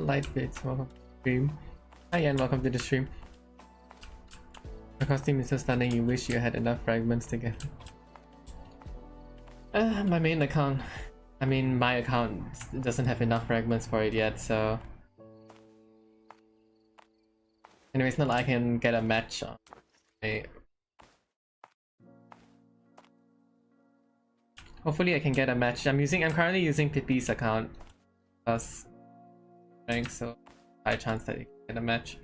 Light bits, welcome to the stream. Hi Yan, welcome to the stream. The costume is so stunning, you wish you had enough fragments to get my main account. I mean, my account doesn't have enough fragments for it yet, so... Anyway, it's not like I can get a match on my... Hopefully I can get a match. I'm currently using Pippi's account. Plus rank, so high chance that you can get a match.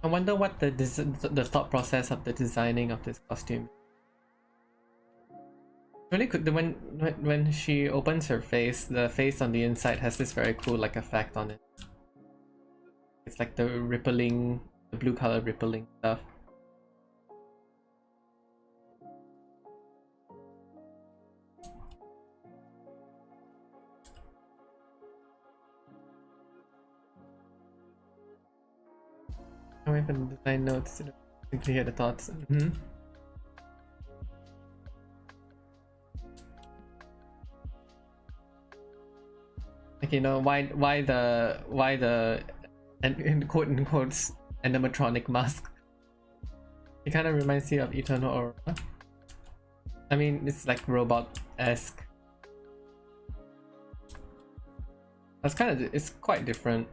I wonder what the thought process of the designing of this costume. Really could when she opens her face, the face on the inside has this very cool like effect on it. It's like the rippling, the blue color rippling stuff. I wait for the design notes to simply hear the thoughts. Like, you know, why the and in quote in quotes animatronic mask? It kind of reminds you of Eternal Aurora. I mean, it's like robot-esque. That's it's quite different.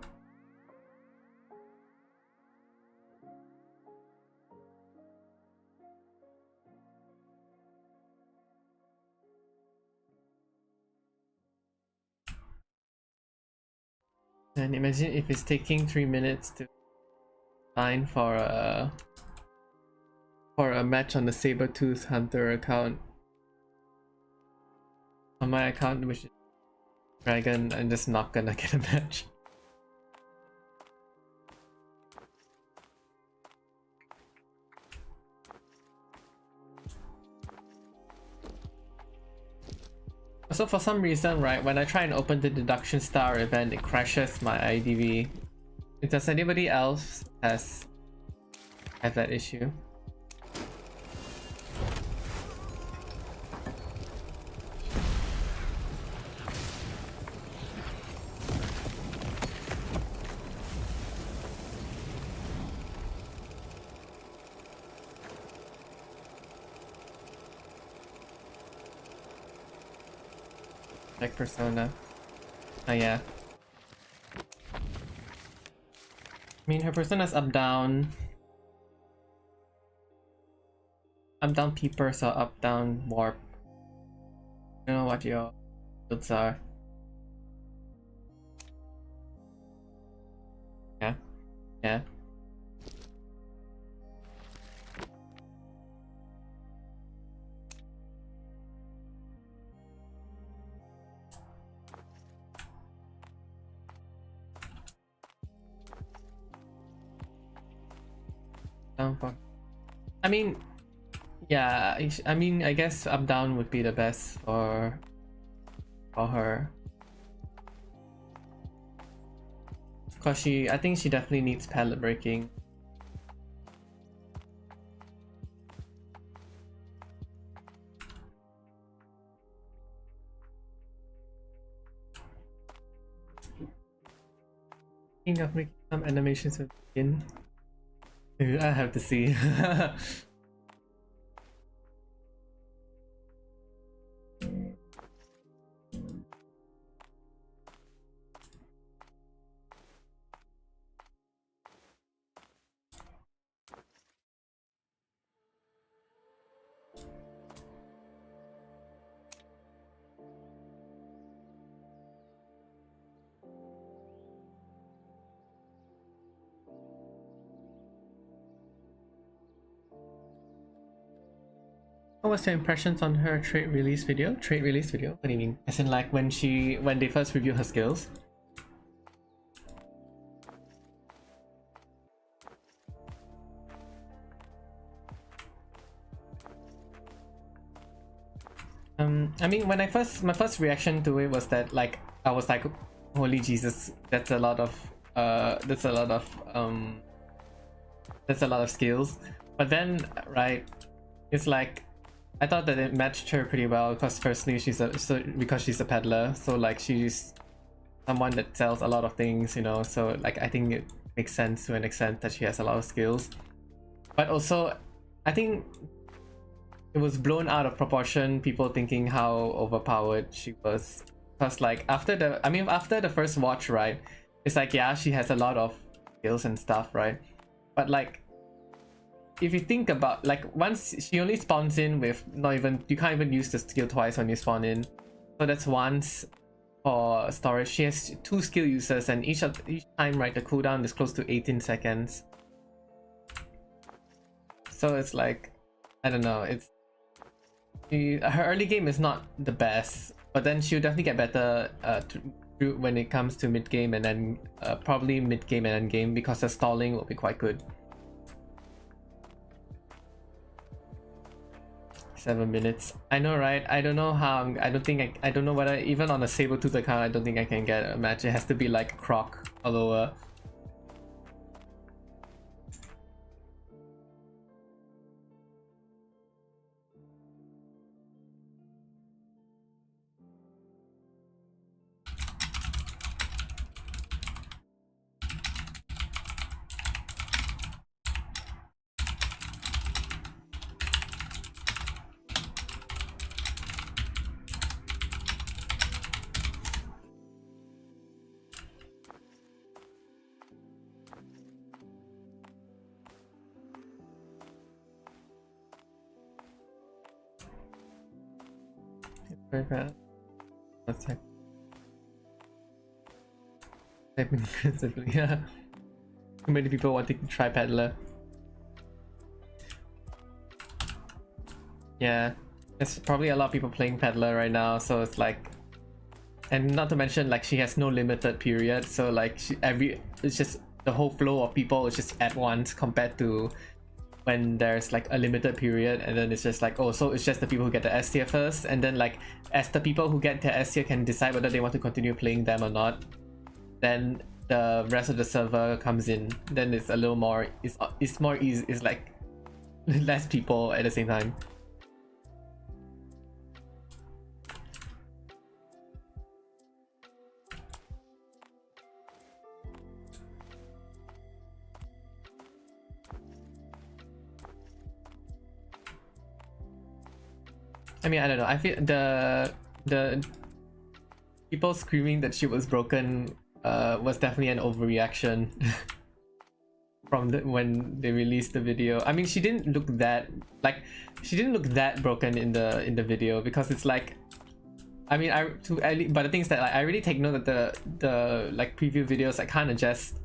And imagine if it's taking 3 minutes to sign for a match on the Sabertooth Hunter account. On my account, which is Dragon, I'm just not gonna get a match. So for some reason, right, when I try and open the Deduction Star event, it crashes my IDV. Does anybody else have that issue? Like Persona. Oh yeah. I mean, her Persona's up down. Up down Peeper, so up down Warp. I don't know what your builds are. Yeah. Yeah. I mean, yeah, I mean, I guess up down would be the best for her, cause I think she definitely needs pallet breaking. Thinking of making some animations with skin. I have to see. What was your impressions on her trade release video? Trade release video? What do you mean? As in like when they first reviewed her skills? I mean, when my first reaction to it was that like I was like, holy Jesus, that's a lot of skills. But then right, it's like I thought that it matched her pretty well because firstly because she's a peddler, so like she's someone that sells a lot of things, you know, so like I think it makes sense to an extent that she has a lot of skills. But also I think it was blown out of proportion, people thinking how overpowered she was. Because like after the first watch, right, it's like, yeah, she has a lot of skills and stuff, right? But like if you think about like once she only spawns in with you can't even use the skill twice when you spawn in. So that's once for storage. She has 2 skill users and each time, right, the cooldown is close to 18 seconds. So it's like, I don't know, her early game is not the best, but then she'll definitely get better when it comes to mid game and then probably mid game and end game, because the stalling will be quite good. 7 minutes. I know, right? I don't know how. I don't know whether even on a Sabertooth account, I don't think I can get a match. It has to be like Croc or lower. Very bad. Let's check. Yeah. Too many people wanting to try Peddler. Yeah, there's probably a lot of people playing Peddler right now, so it's like, and not to mention like she has no limited period, so like it's just the whole flow of people is just at once compared to when there's like a limited period, and then it's just like, oh, so it's just the people who get the S tier first, and then like as the people who get the S tier can decide whether they want to continue playing them or not, then the rest of the server comes in, then it's a little more, it's more easy, it's like less people at the same time. I mean, I don't know. I feel the people screaming that she was broken was definitely an overreaction from when they released the video. I mean, she didn't look that broken in the video, because it's like, I mean, but the thing is that like, I really take note that the like preview videos I kind of just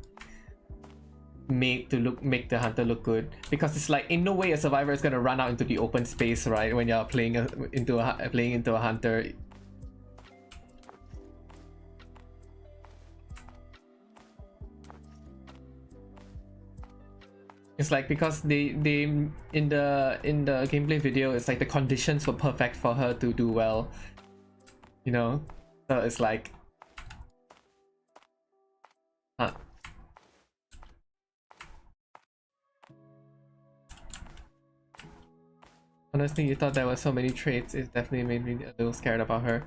make the hunter look good, because it's like in no way a survivor is gonna run out into the open space, right, when you're playing into a hunter. It's like, because they in the gameplay video, it's like the conditions were perfect for her to do well, you know, so it's like honestly, you thought there were so many traits. It definitely made me a little scared about her.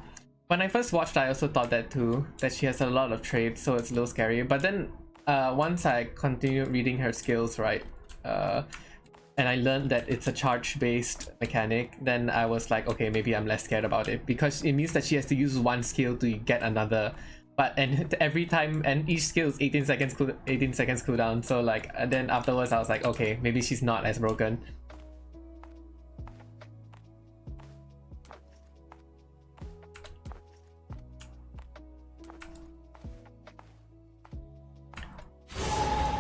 When I first watched, I also thought that too, that she has a lot of traits, so it's a little scary. But then once I continued reading her skills, right, and I learned that it's a charge-based mechanic, then I was like, okay, maybe I'm less scared about it, because it means that she has to use one skill to get another. But and every time, and each skill is 18 seconds cooldown. So like, and then afterwards I was like, okay, maybe she's not as broken.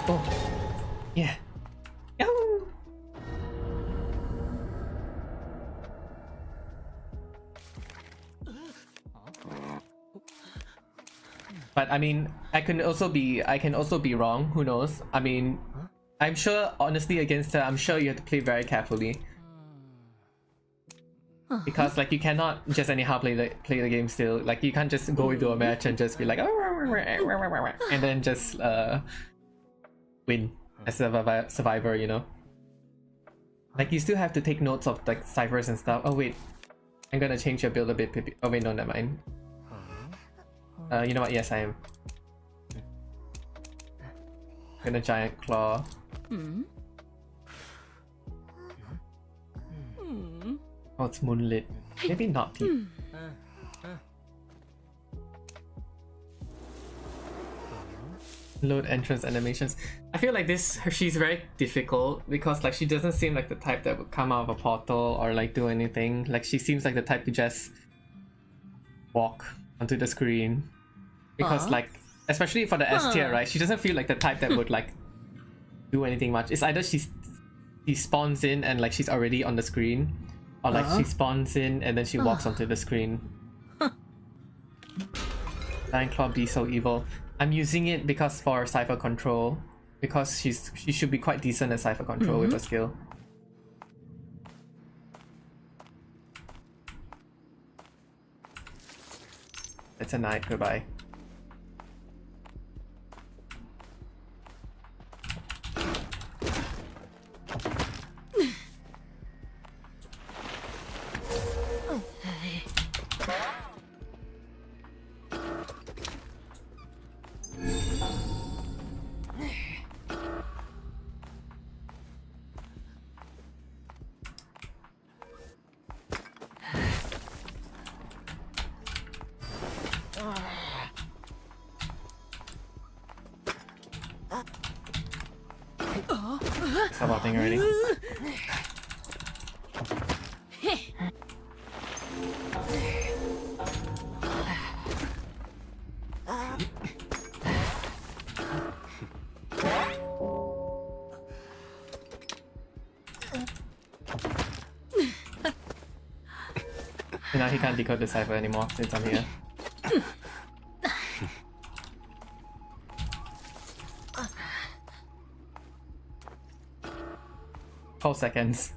Oh, yeah. Yahoo! But I mean, I can also be wrong. Who knows? I mean, I'm sure honestly against her, I'm sure you have to play very carefully. Because like you cannot just anyhow play the game still. Like you can't just go into a match and just be like and then just win as a survivor, you know. Like you still have to take notes of like ciphers and stuff. Oh wait, I'm gonna change your build a bit. Oh wait, no, never mind. You know what? Yes, I am. Gonna giant claw. Oh, it's moonlit. Maybe not people. Load entrance animations. I feel like she's very difficult because like she doesn't seem like the type that would come out of a portal or like do anything. Like she seems like the type to just walk onto the screen. Because like, especially for the S tier, right? She doesn't feel like the type that would like do anything much. It's either she spawns in and like she's already on the screen, or like she spawns in and then she walks onto the screen. Giant Claw be so evil. I'm using it because for cipher control, because she should be quite decent at cipher control with her skill. It's a night. Goodbye. Stop thing already. And now he can't decode the cipher anymore since I'm here. 12 seconds.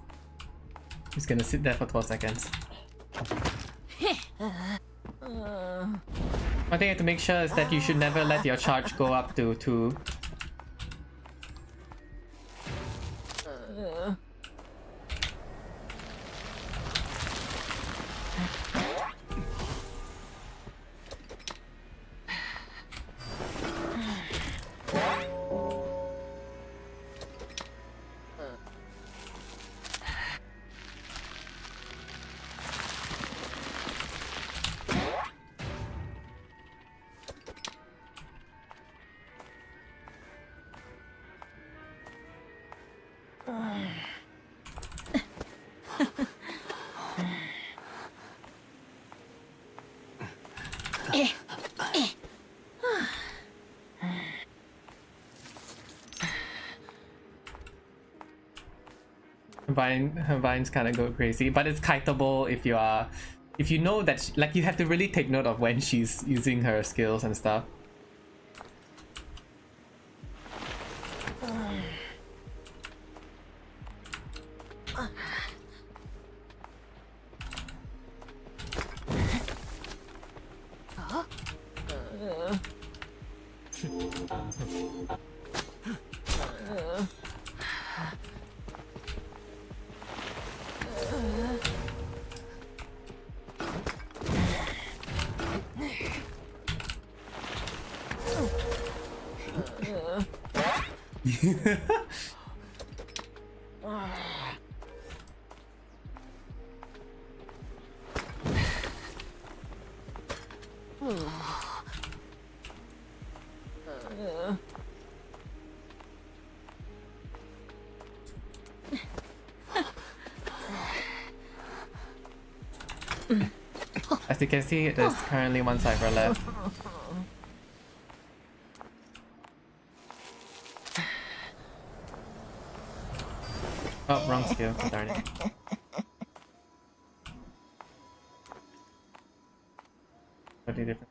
He's gonna sit there for 12 seconds. One thing you have to make sure is that you should never let your charge go up to 2. Her vines kind of go crazy, but it's kiteable if you know that like you have to really take note of when she's using her skills and stuff. As you can see, there's currently 1 cipher left. Oh, wrong skill. Darn it. Totally different.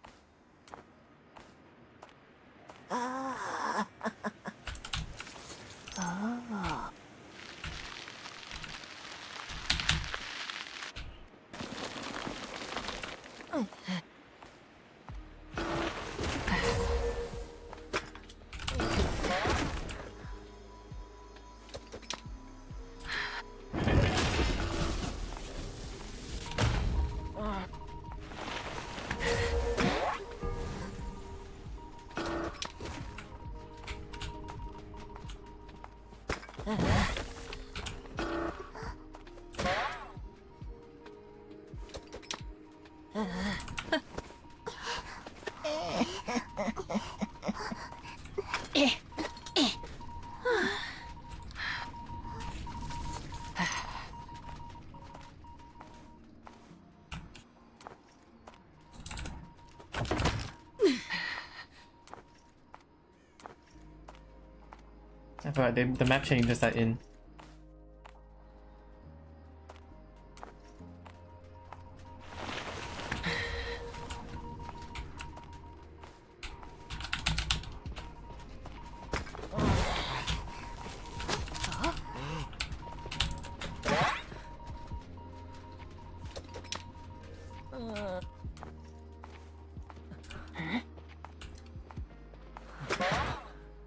But the map changes that in.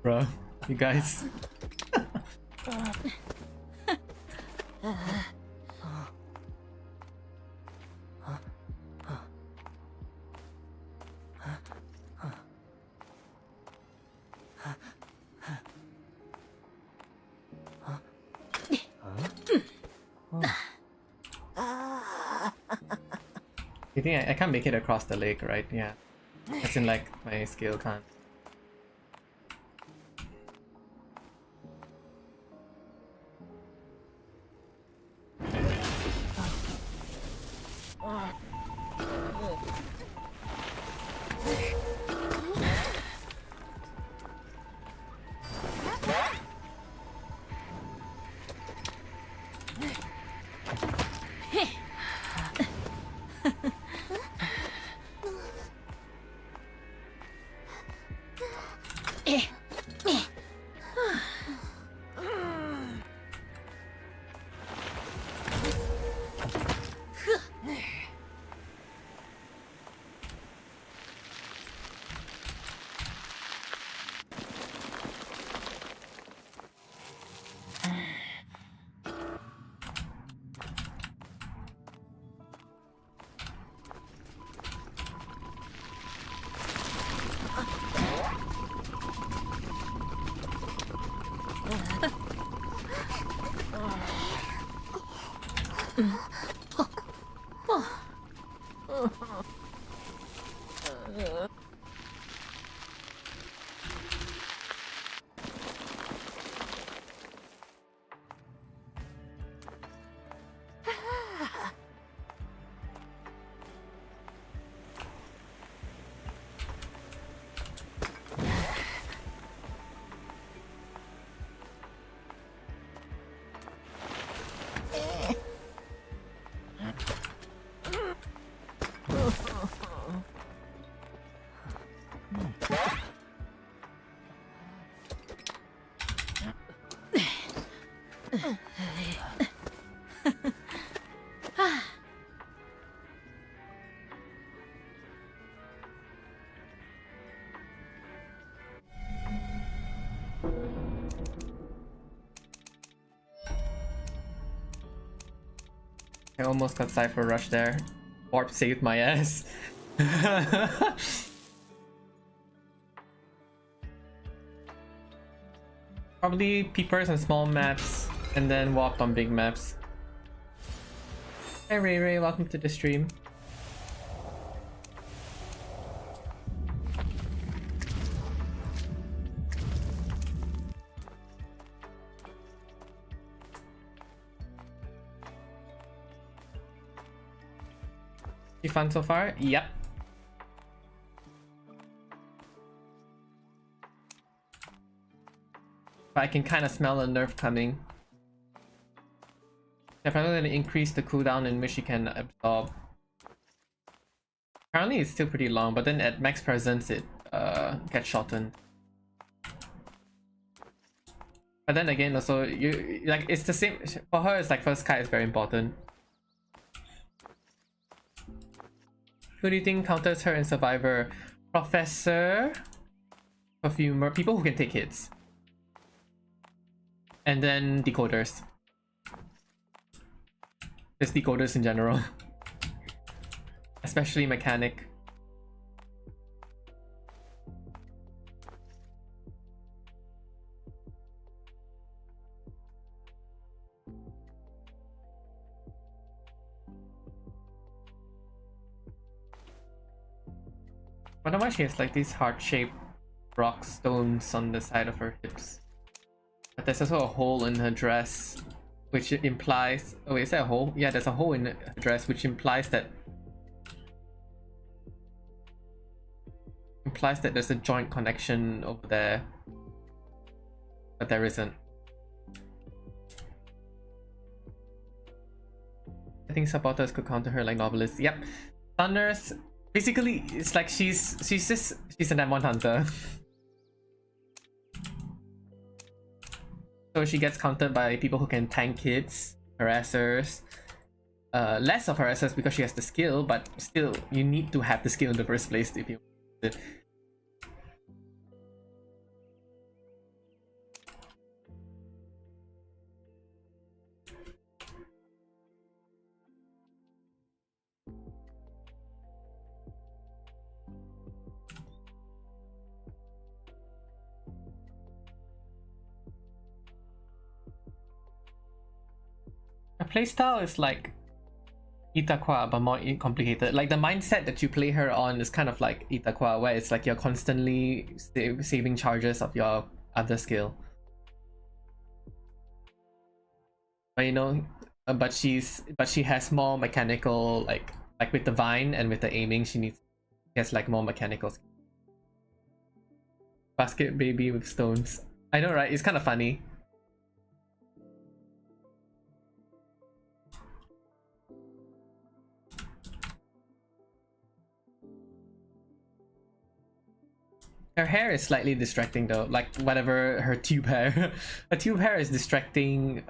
Bro, you guys. You think I can't make it across the lake, right? Yeah. As in, like, my skill can't. I almost got Cypher Rush there. Warp saved my ass. Probably peepers and small maps, and then walked on big maps. Hey Ray Ray, welcome to the stream. You fun so far? Yep. But I can kind of smell a nerf coming. Apparently gonna increase the cooldown in which you can absorb. Apparently it's still pretty long, but then at max presence it gets shortened. But then again also you like it's the same for her. It's like first kite is very important. Who do you think counters her in Survivor? Professor, Perfumer, people who can take hits, and then decoders. Just decoders in general. Especially mechanic. I wonder why she has like these heart-shaped rock stones on the side of her hips. But there's also a hole in her dress, which implies... Oh, is there a hole? Yeah, there's a hole in her dress, which implies that there's a joint connection over there. but there isn't. I think supporters could counter her like novelists. Yep. Thunders, basically, it's like she's an M1 hunter. So she gets countered by people who can tank hits, harassers. Less of harassers because she has the skill, but still, you need to have the skill in the first place if you want it. Her playstyle is like Itakwa, but more complicated. Like the mindset that you play her on is kind of like Itakwa, where it's like you're constantly saving charges of your other skill. But you know, but she has more mechanical, like with the vine and with the aiming, she has like more mechanical skill. Basket baby with stones. I know, right? It's kind of funny. Her hair is slightly distracting though, like whatever her tube hair. Her tube hair is distracting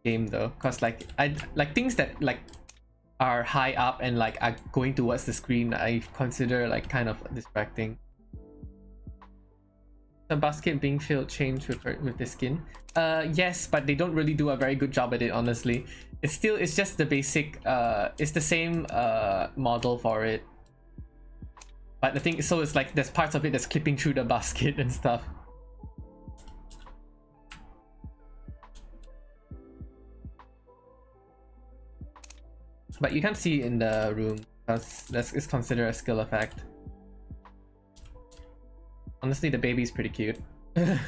game though, cause like I like things that like are high up and like are going towards the screen, I consider like kind of distracting. The basket being filled changed with the skin. Yes, but they don't really do a very good job at it, honestly. It's just the basic it's the same model for it. But the thing, so it's like there's parts of it that's clipping through the basket and stuff. But you can't see in the room because it's considered a skill effect. Honestly, the baby's pretty cute. Where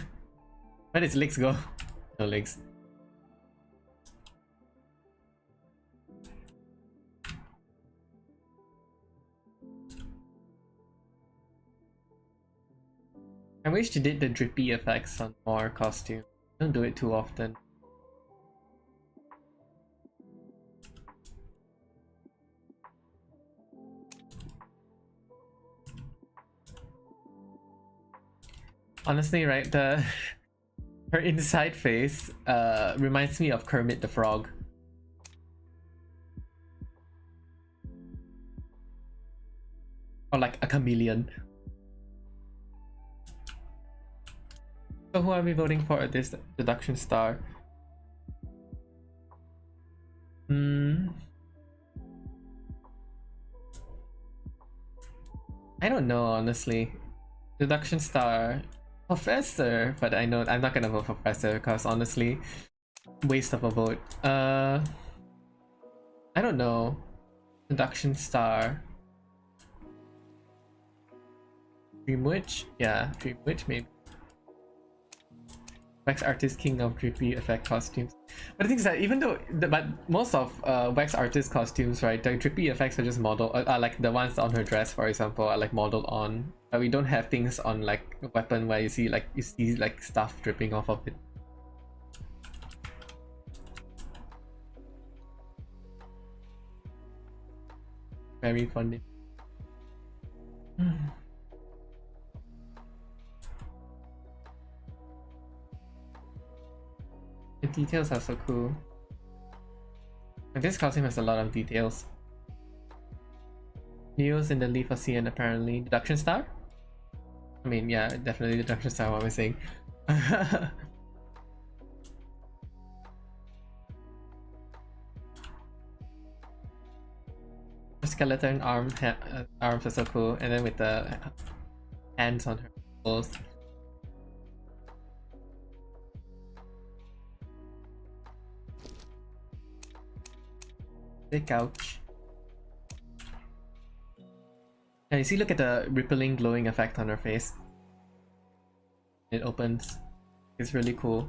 did its legs go? No legs. I wish they did the drippy effects on more costumes. Don't do it too often. Honestly, right, her inside face reminds me of Kermit the Frog. Or like a chameleon. So who are we voting for at this deduction star? I don't know, honestly. Deduction star. Professor, but I know I'm not gonna vote for Professor because honestly, waste of a vote. I don't know. Deduction star. Dream Witch? Yeah, Dream Witch maybe. Wax Artist King of Drippy Effect costumes. But the thing is that even though, but most of Wax Artist costumes, right, the drippy effects are just model, like the ones on her dress, for example, are like modeled on. But we don't have things on like a weapon where you see like stuff dripping off of it. Very funny. The details are so cool. And this costume has a lot of details. Neos in the Leaf of Sea and apparently Deduction Star? I mean, yeah, definitely Deduction Star, what am I saying? Her skeleton arms are so cool, and then with the hands on her ankles. Big couch. Yeah, you see, look at the rippling glowing effect on her face. It opens. It's really cool.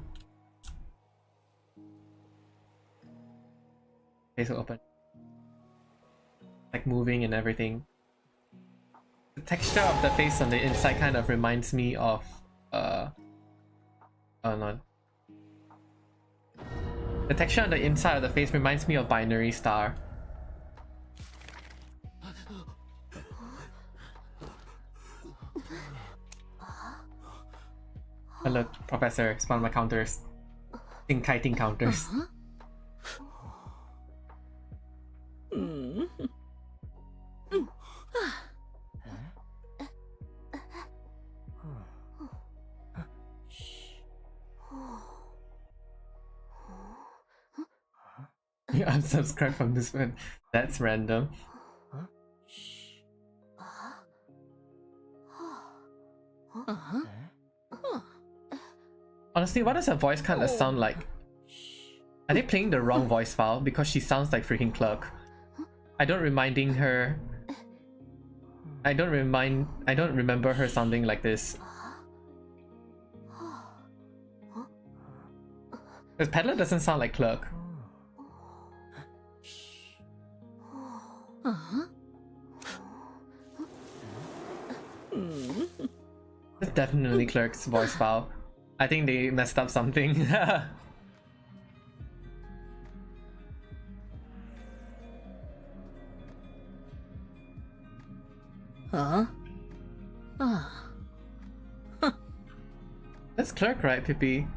Face will open. Like moving and everything. The texture of the face on the inside kind of reminds me of Oh no. The texture on the inside of the face reminds me of binary star. Hello, Professor. It's one of my counters. Think kiting counters. You unsubscribe from this one. That's random. Honestly, what does her voice kind of sound like? Are they playing the wrong voice file? Because she sounds like freaking Clerk. I don't remember her sounding like this. Because Peddler doesn't sound like Clerk. It's definitely Clerk's voice file. I think they messed up something. That's Clerk, right, Pippi?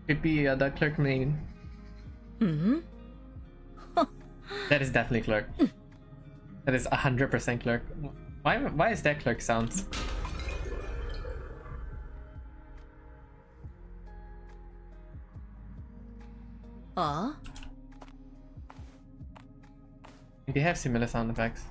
Pippi, the Clerk main. That is definitely Clerk. That is 100% Clerk. Why is that Clerk sounds? They have similar sound effects.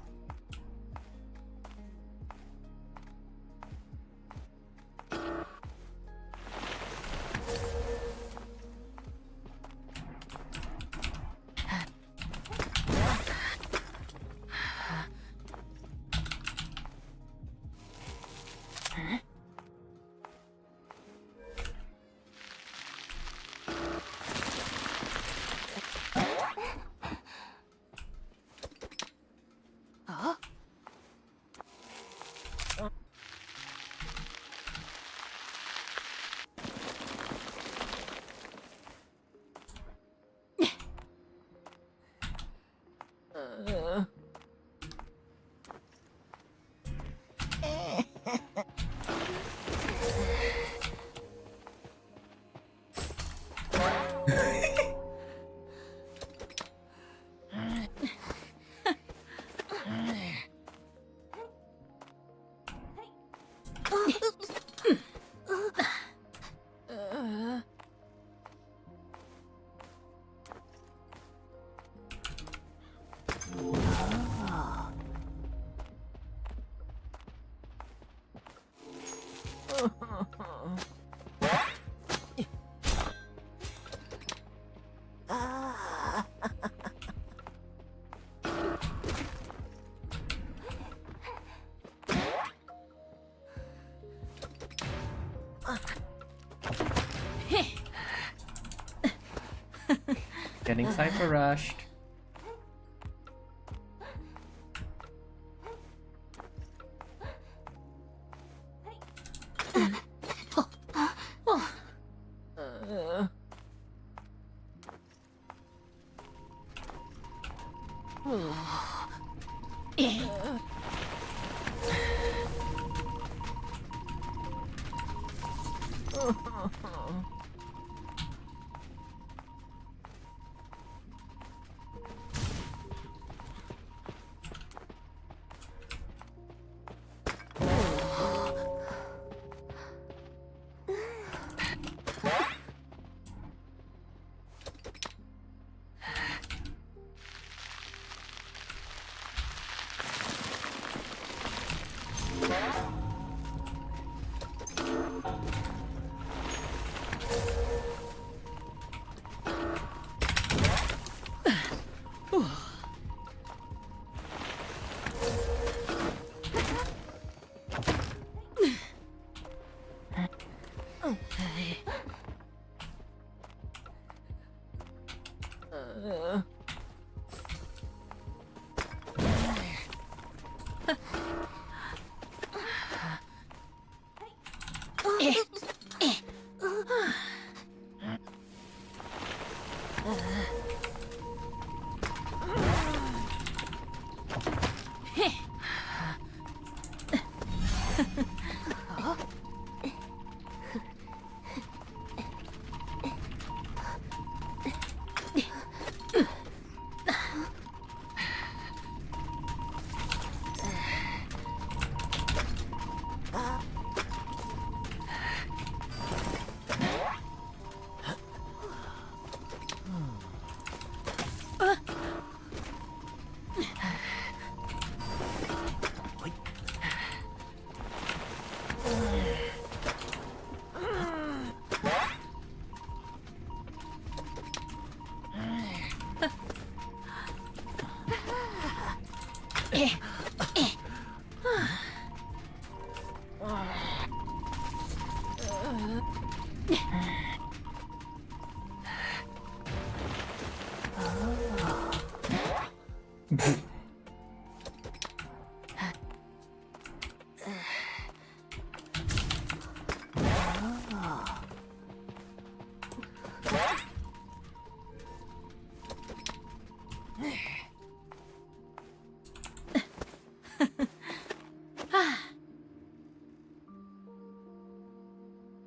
Getting Cypher rushed.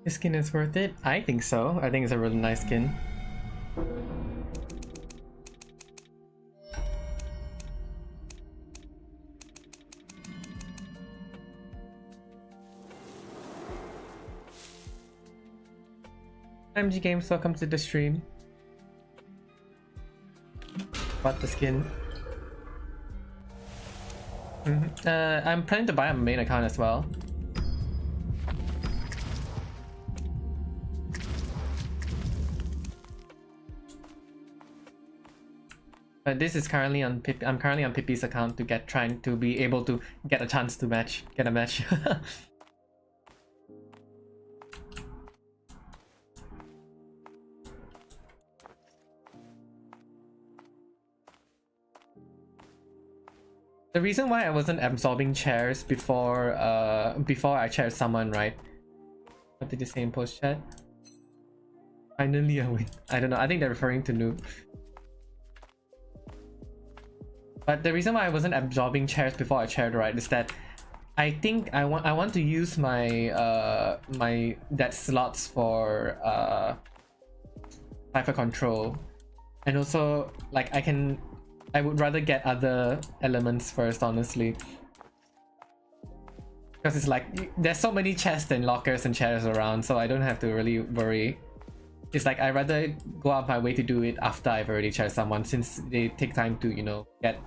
This skin is worth it? I think so. I think it's a really nice skin. MG Games, welcome to the stream. Bought the skin. I'm planning to buy a main account as well. But this is currently on I'm currently on Pippi's account to trying to be able to get a chance to get a match. The reason why I wasn't absorbing chairs before I chaired someone, right? What did you say in post chat? Finally a win. I don't know. I think they're referring to noob. But the reason why I wasn't absorbing chairs before I chaired, right, is that I think I want to use my that slots for cipher control, and also like I would rather get other elements first, honestly, because it's like there's so many chests and lockers and chairs around, so I don't have to really worry. It's like I'd rather go out my way to do it after I've already chaired someone, since they take time to, you know, get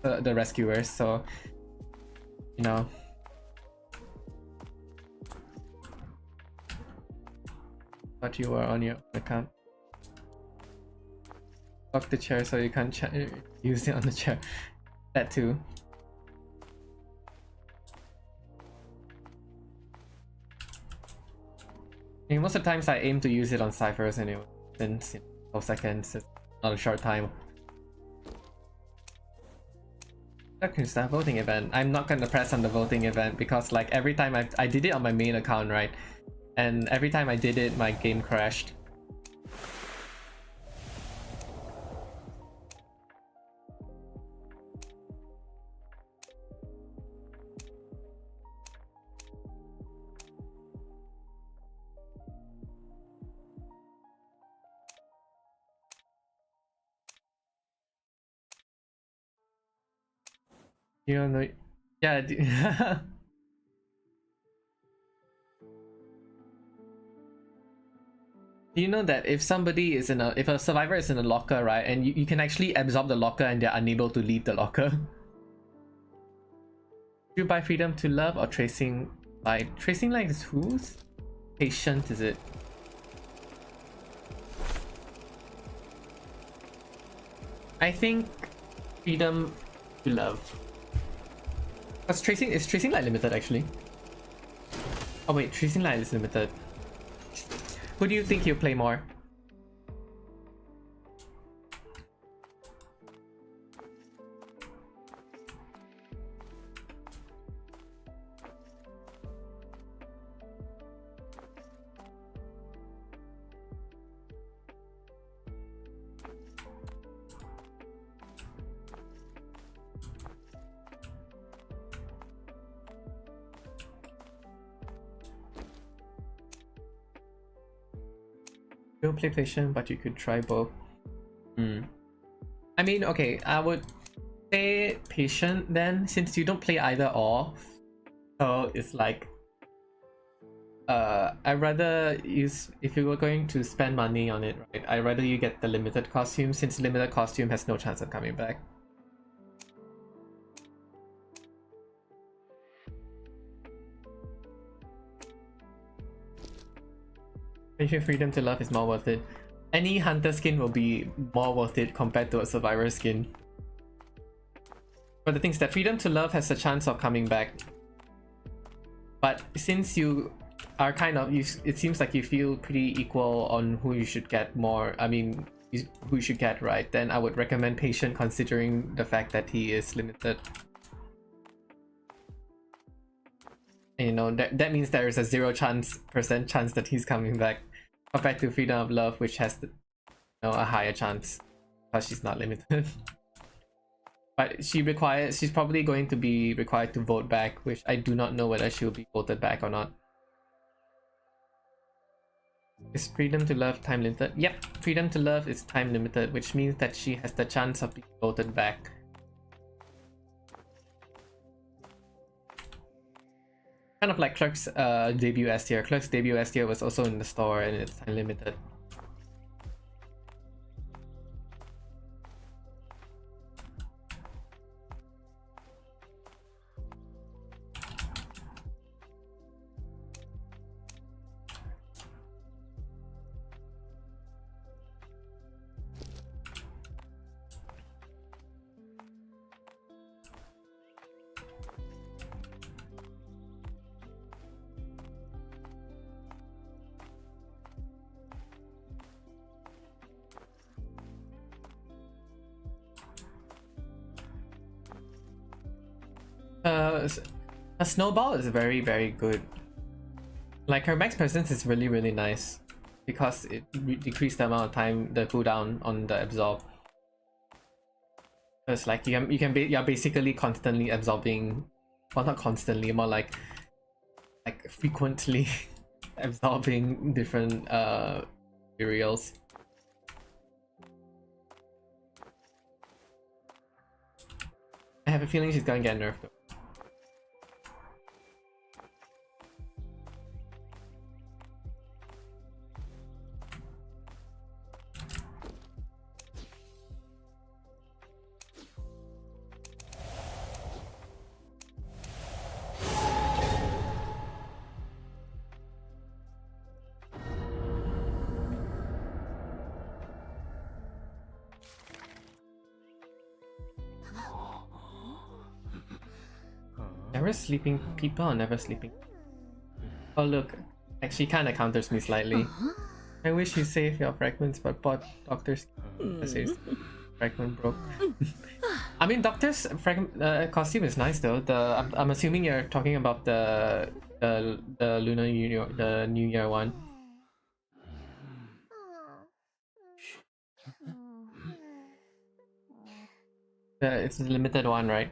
the rescuers, so you know. But you were on your account. Lock the chair so you can't use it on the chair. That too. I mean, most of the times I aim to use it on ciphers anyway, since 12 seconds is not a short time. I can start voting event. I'm not gonna press on the voting event because like every time I did it on my main account, right? And every time I did it, my game crashed. You don't know? Yeah. Do you know that if somebody is if a survivor is in a locker, right, and you can actually absorb the locker and they're unable to leave the locker? Do you buy freedom to love or tracing light? Tracing light is whose? Patient, is it? I think freedom to love. Because tracing light limited actually. Oh wait, tracing light is limited. Who do you think you play more? Don't play patient, but you could try both. I mean, okay, I would say patient then, since you don't play either or. So it's like, I'd rather use, if you were going to spend money on it, right? I'd rather you get the limited costume, since limited costume has no chance of coming back. Patient Freedom to Love is more worth it. Any hunter skin will be more worth it compared to a survivor skin. But the thing is that Freedom to Love has a chance of coming back. But since you are kind of, it seems like you feel pretty equal on who you should get more, I mean, who you should get, right? Then I would recommend Patient, considering the fact that he is limited. And, you know, that means there is a 0% chance that he's coming back, compared to Freedom of Love, which has, you know, a higher chance because she's not limited. But she's probably going to be required to vote back, which I do not know whether she'll be voted back or not. Is Freedom to Love time limited? Yep, Freedom to Love is time limited, which means that she has the chance of being voted back. Kind of like Clerk's debut S tier. Clerk's debut S tier was also in the store and it's time limited. A snowball is very, very good. Like, her max presence is really, really nice because it decreased the amount of time, the cooldown on the absorb. It's like you're basically constantly absorbing, well, not constantly, more like frequently absorbing different materials. I have a feeling she's gonna get nerfed though. Never sleeping people or never sleeping? Oh look, actually kinda counters me slightly. I wish you saved your fragments but bought Doctor's fragment broke. I mean, Doctor's costume is nice though. I'm assuming you're talking about the Lunar New Year one. It's the limited one, right?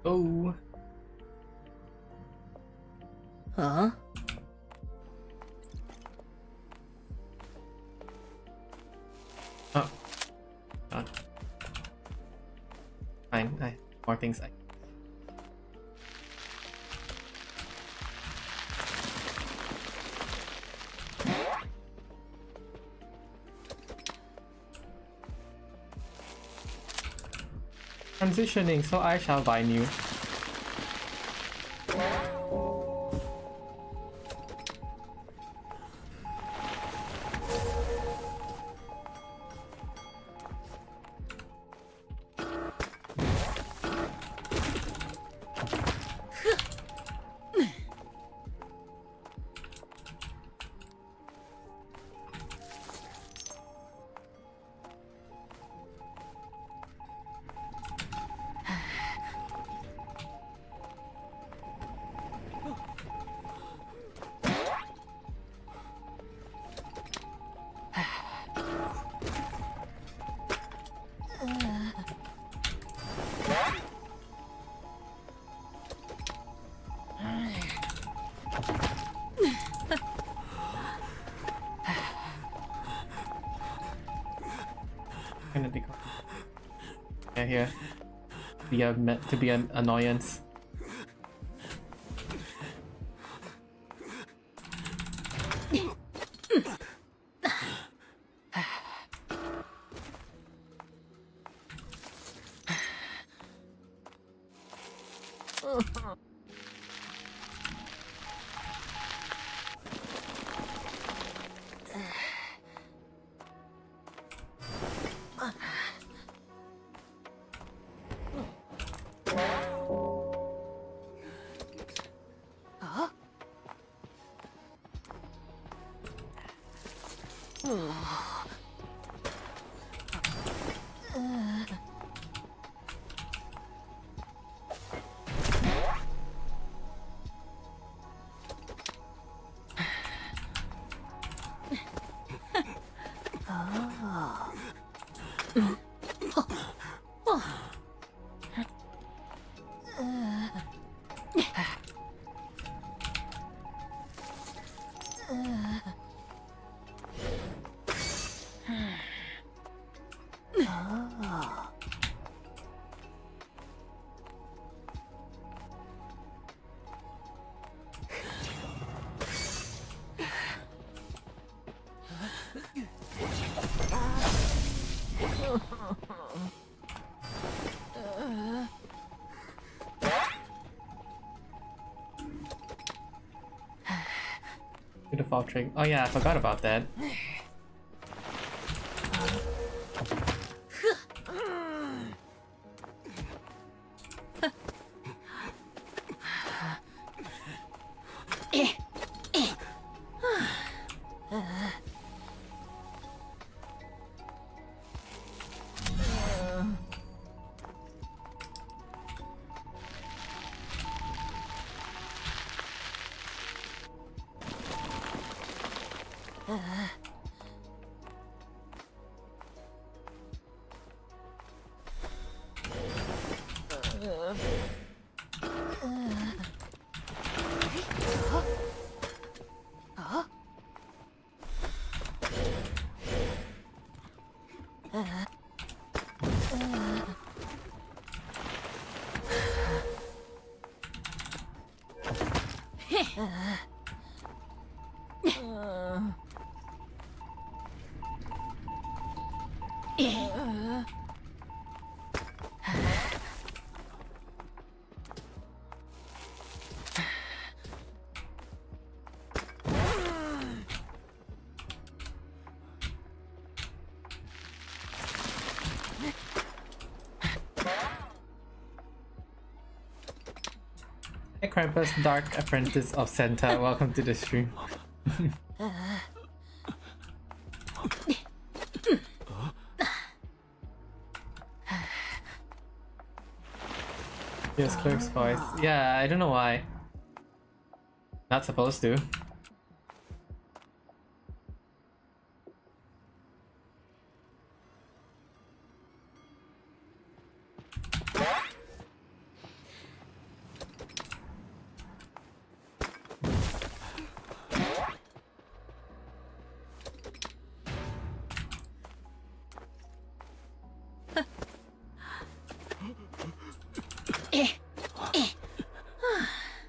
Oh. Huh? Oh. God. Fine. More things I. Transitioning, so I shall bind you. Gonna be yeah, here. To be an annoyance. Default trick. Oh yeah, I forgot about that. Hey Krampus, Dark Apprentice of Santa, welcome to the stream. Yes, Clerk's voice. Yeah, I don't know why. Not supposed to.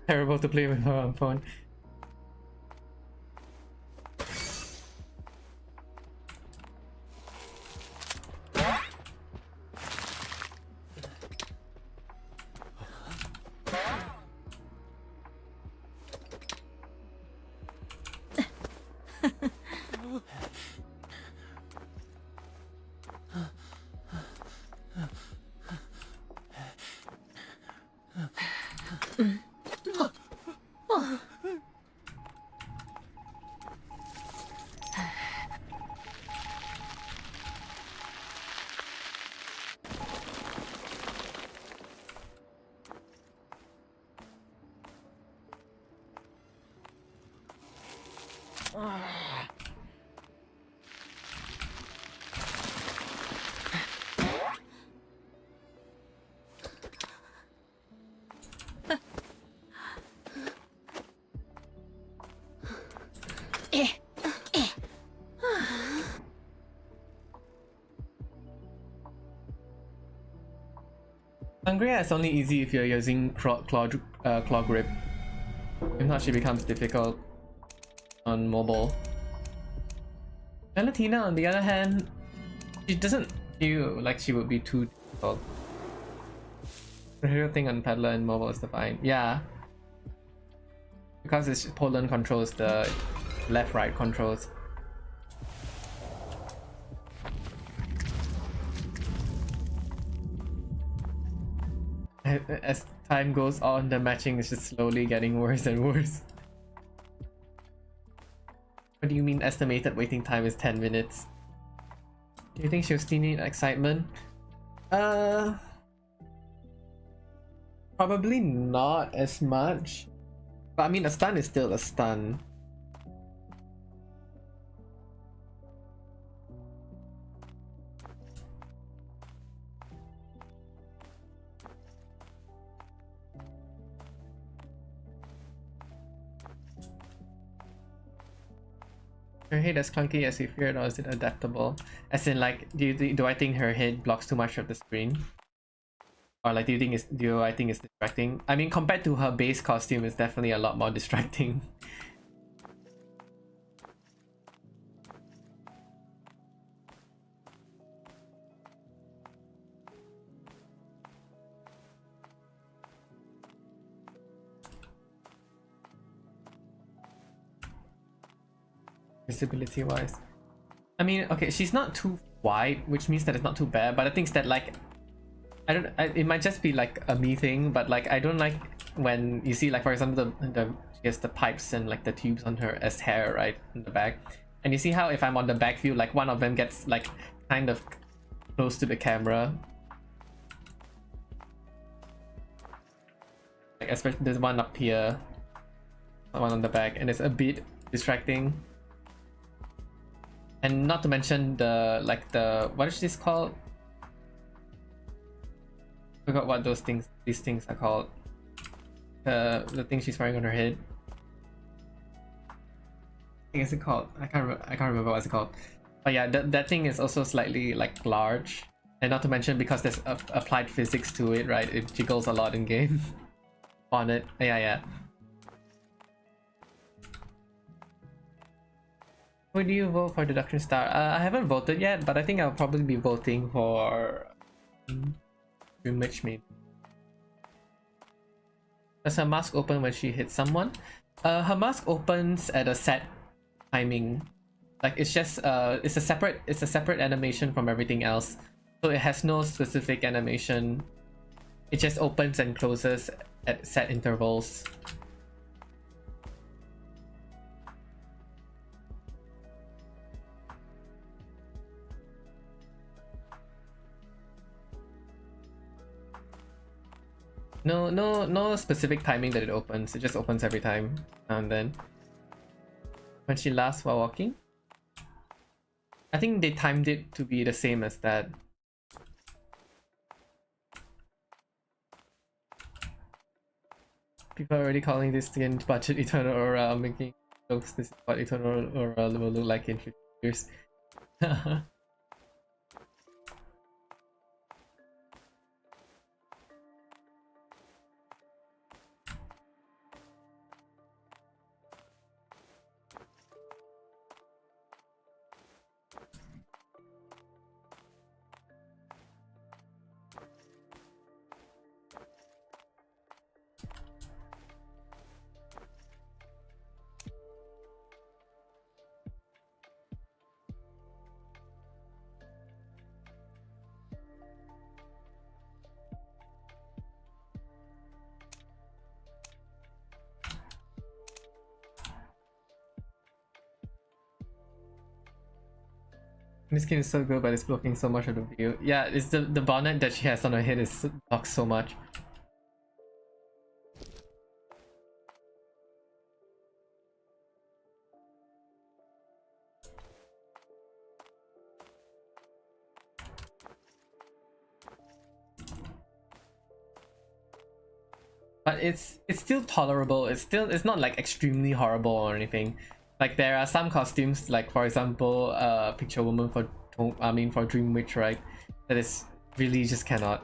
Terrible to play with her own phone. Sangria is only easy if you're using claw grip. If not, she becomes difficult on mobile. Valentina, on the other hand, she doesn't feel like she would be too difficult. The real thing on Peddler and mobile is the fine. Yeah. Because it's Poland controls the left-right controls. As time goes on, the matching is just slowly getting worse and worse. What do you mean estimated waiting time is 10 minutes? Do you think she'll still need excitement? Probably not as much. But I mean, a stun is still a stun. Her head as clunky as you feared, or is it adaptable? As in, like, do I think her head blocks too much of the screen? Or like, do I think it's distracting? I mean, compared to her base costume, it's definitely a lot more distracting. Visibility wise, I mean, okay, she's not too wide, which means that it's not too bad, but the thing is that, like, it might just be like a me thing, but like I don't like when you see, like, for example, she has the pipes and like the tubes on her as hair, right, in the back, and you see how if I'm on the back view, like one of them gets like kind of close to the camera, like especially there's one up here, one on the back, and it's a bit distracting. And not to mention the what is this called? I forgot what these things are called. The thing she's wearing on her head. I think it's called. I can't remember what it's called. But yeah, that thing is also slightly like large, and not to mention because there's applied physics to it, right? It jiggles a lot in game. On it, yeah. Who do you vote for deduction star? I haven't voted yet, but I think I'll probably be voting for Mitch me. Does her mask open when she hits someone? Her mask opens at a set timing. Like, it's just it's a separate animation from everything else. So it has no specific animation. It just opens and closes at set intervals. No specific timing that it opens. It just opens every time now and then. When she laughs while walking? I think they timed it to be the same as that. People are already calling this skin budget Eternal Aura, making jokes. This is what Eternal Aura will look like in 50 years. This skin is so good, but it's blocking so much of the view. Yeah, it's the bonnet that she has on her head is blocks so much. But it's still tolerable. It's not like extremely horrible or anything. Like, there are some costumes, like for example, Picture Woman for Dream Witch, right? That is really just cannot.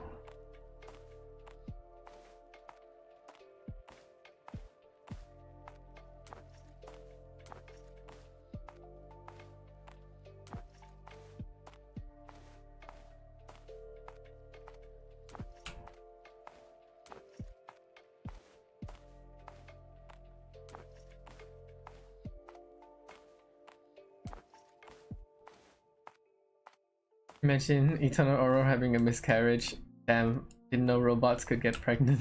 Imagine Eternal Aurora having a miscarriage. Damn, didn't know robots could get pregnant.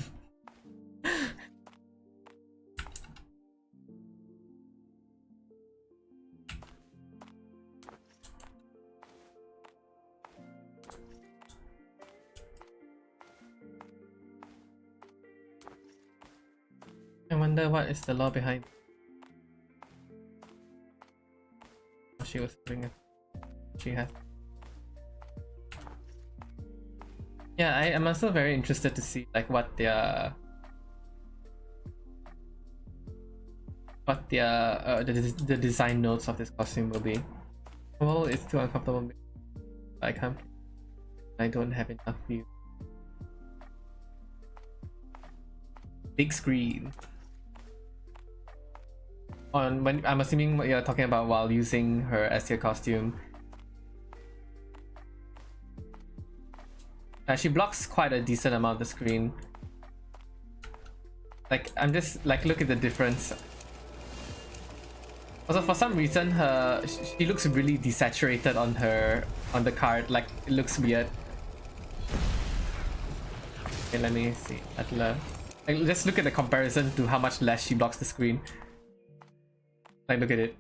I wonder what is the law behind. She was doing it. She has. Yeah, I am also very interested to see like what their the design notes of this costume will be. Well, it's too uncomfortable. I can't. I don't have enough view. Big screen. On when I'm assuming what you're talking about while using her as your costume. She blocks quite a decent amount of the screen. Like I'm just like look at the difference. Also for some reason she looks really desaturated on the card. Like it looks weird. Okay, let me see. Peddler. Like, just look at the comparison to how much less she blocks the screen. Like look at it.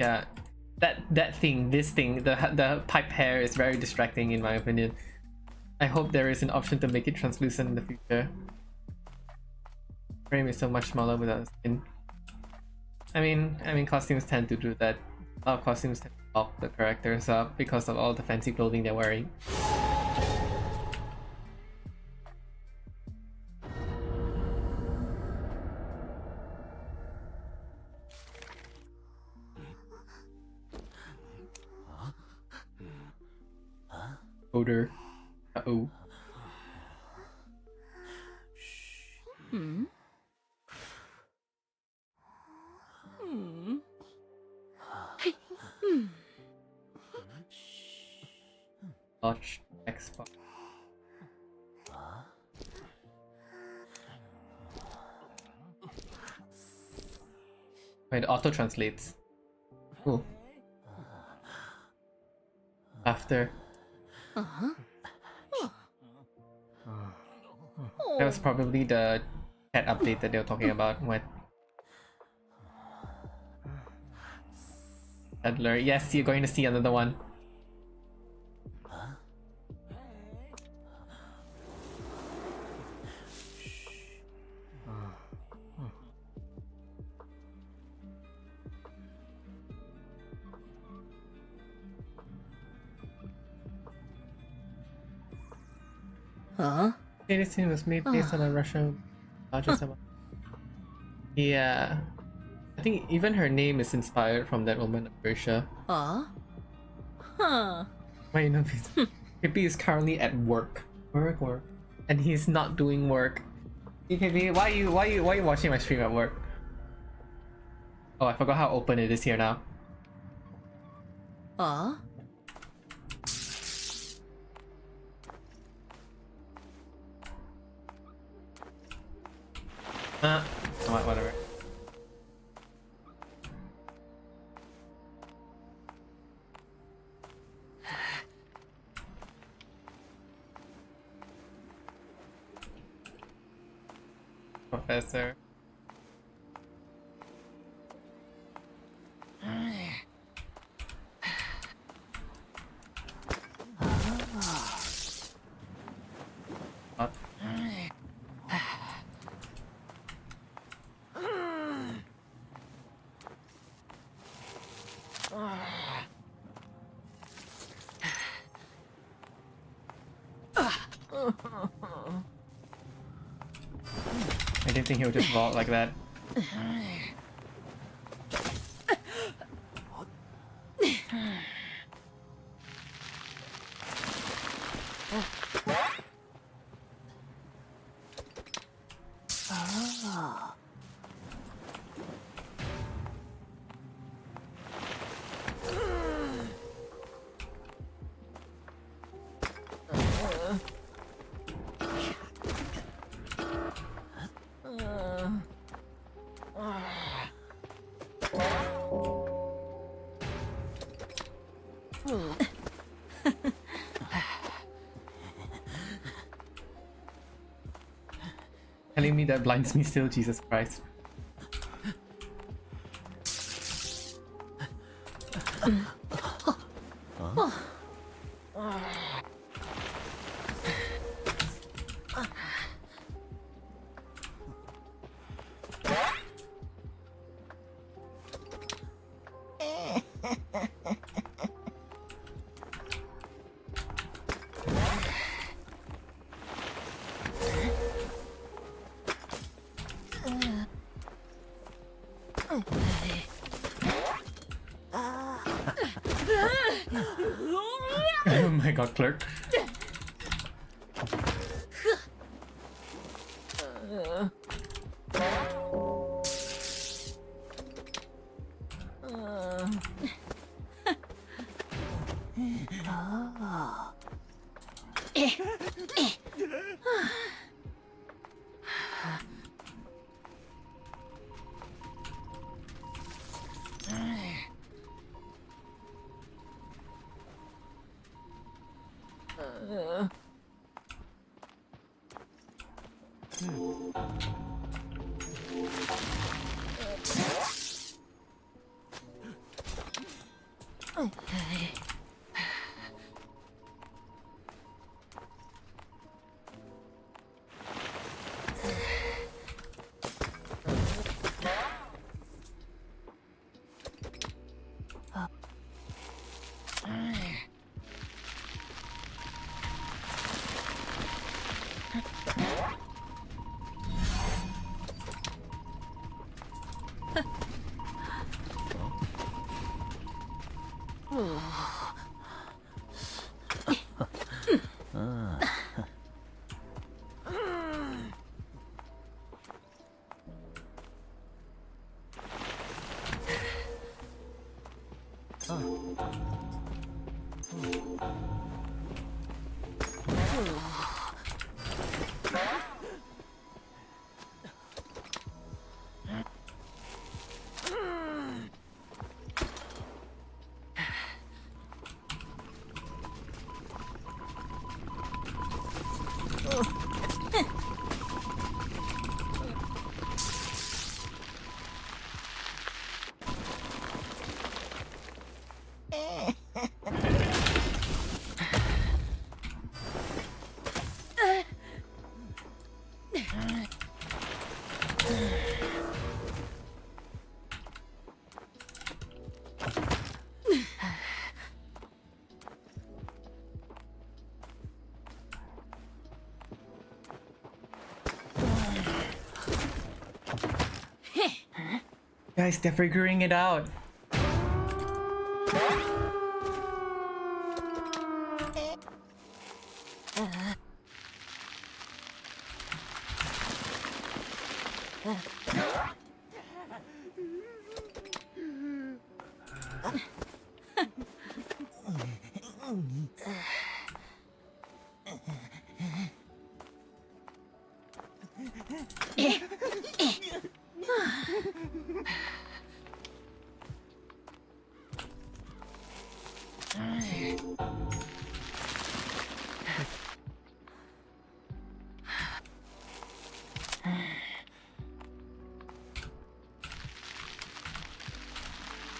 Yeah, this thing, the pipe hair is very distracting in my opinion. I hope there is an option to make it translucent in the future. Frame is so much smaller without skin. I mean, costumes tend to do that. A lot of costumes tend to bulk the characters up because of all the fancy clothing they're wearing. Odor. Uh-oh. Launch Xbox. Wait, auto translates. Cool. After. That was probably the chat update that they were talking about with Peddler. Yes, you're going to see another one. This scene was made based on a Russian largest amount. Yeah. I think even her name is inspired from that woman of Persia. Why you know Pippi is currently at work. Work. And he's not doing work. Hey Pippi, why are you watching my stream at work? Oh, I forgot how open it is here now. Whatever. Professor. What? I didn't think he would just vault like that. Telling me that blinds me still, Jesus Christ. Oh my god, clerk. Guys, they're figuring it out.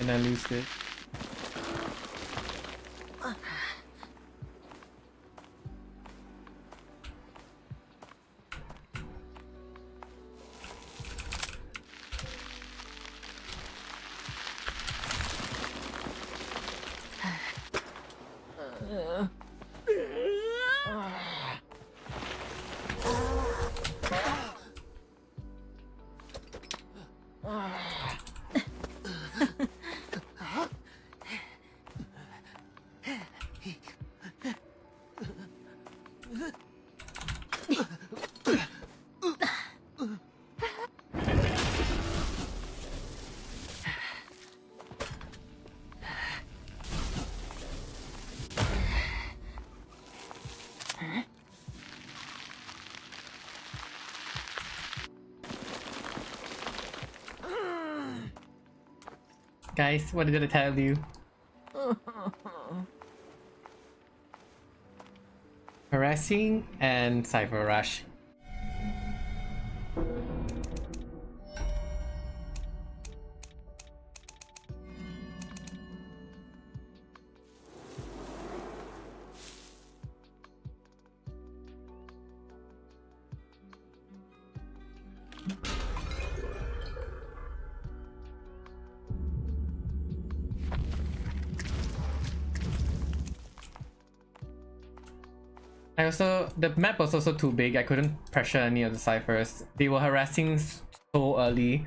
And I lose it. Guys, what did I tell you? Harassing and Cyber Rush. The map was also too big. I couldn't pressure any of the ciphers. They were harassing so early.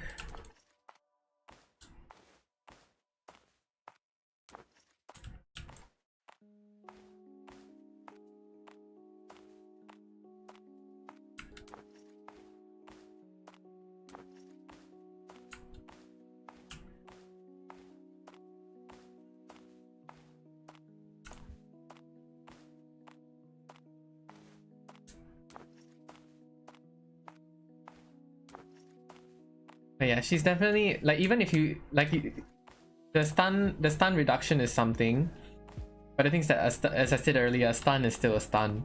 But yeah, she's definitely like, even if you like, the stun reduction is something, but I think that as I said earlier, a stun is still a stun,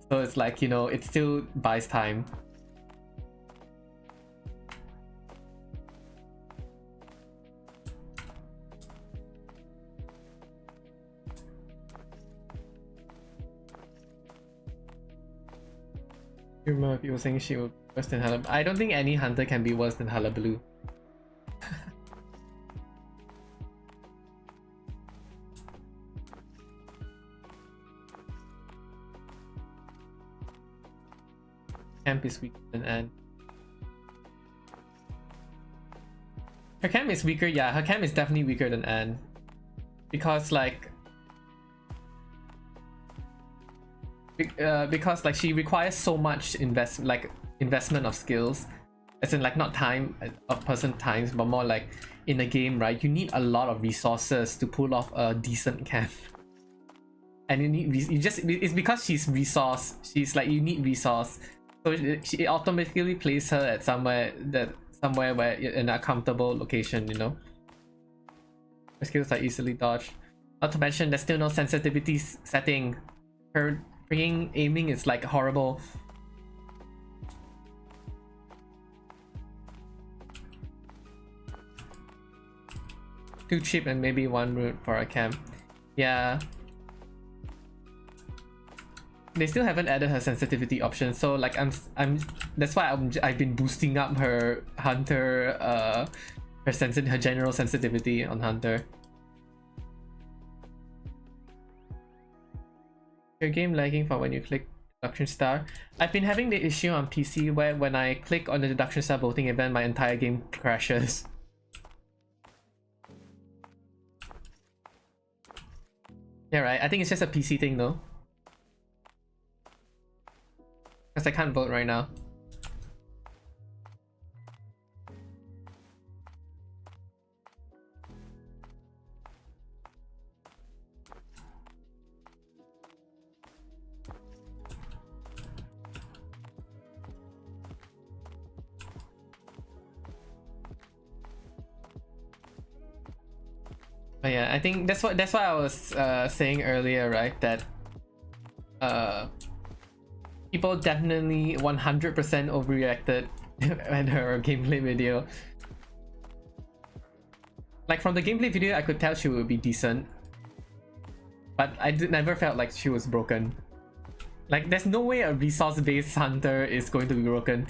so it's like, you know, it still buys time. You remember people saying she would be worse than Hullabaloo. I don't think any hunter can be worse than Hullabaloo. Camp is weaker than Anne. Her camp is weaker, yeah, her camp is definitely weaker than Anne. Because like she requires so much investment of skills, as in like not time of person times, but more like in a game, right? You need a lot of resources to pull off a decent camp, and it's because she's resource. She's like, you need resource, so it automatically places her at somewhere where in a comfortable location, you know. Her skills are easily dodged. Not to mention, there's still no sensitivity setting. Her freaking aiming is like horrible. Too cheap and maybe one route for a camp. Yeah. They still haven't added her sensitivity option, so like that's why I've been boosting up her hunter her general sensitivity on hunter. Your game lagging for when you click deduction star. I've been having the issue on PC where when I click on the deduction star voting event, my entire game crashes. Yeah, right. I think it's just a PC thing though, because I can't vote right now. But yeah, I think that's why I was saying earlier, right? That people definitely 100% overreacted in her gameplay video. Like from the gameplay video, I could tell she would be decent, but I never felt like she was broken. Like there's no way a resource-based hunter is going to be broken.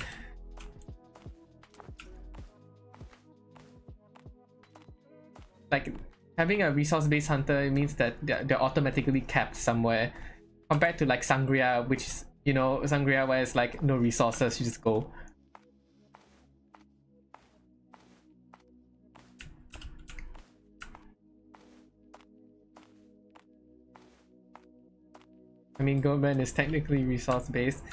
Like having a resource-based hunter means that they're automatically capped somewhere, compared to like Sangria, which is, you know, Sangria where it's like no resources, you just go. I mean, Goldman is technically resource-based.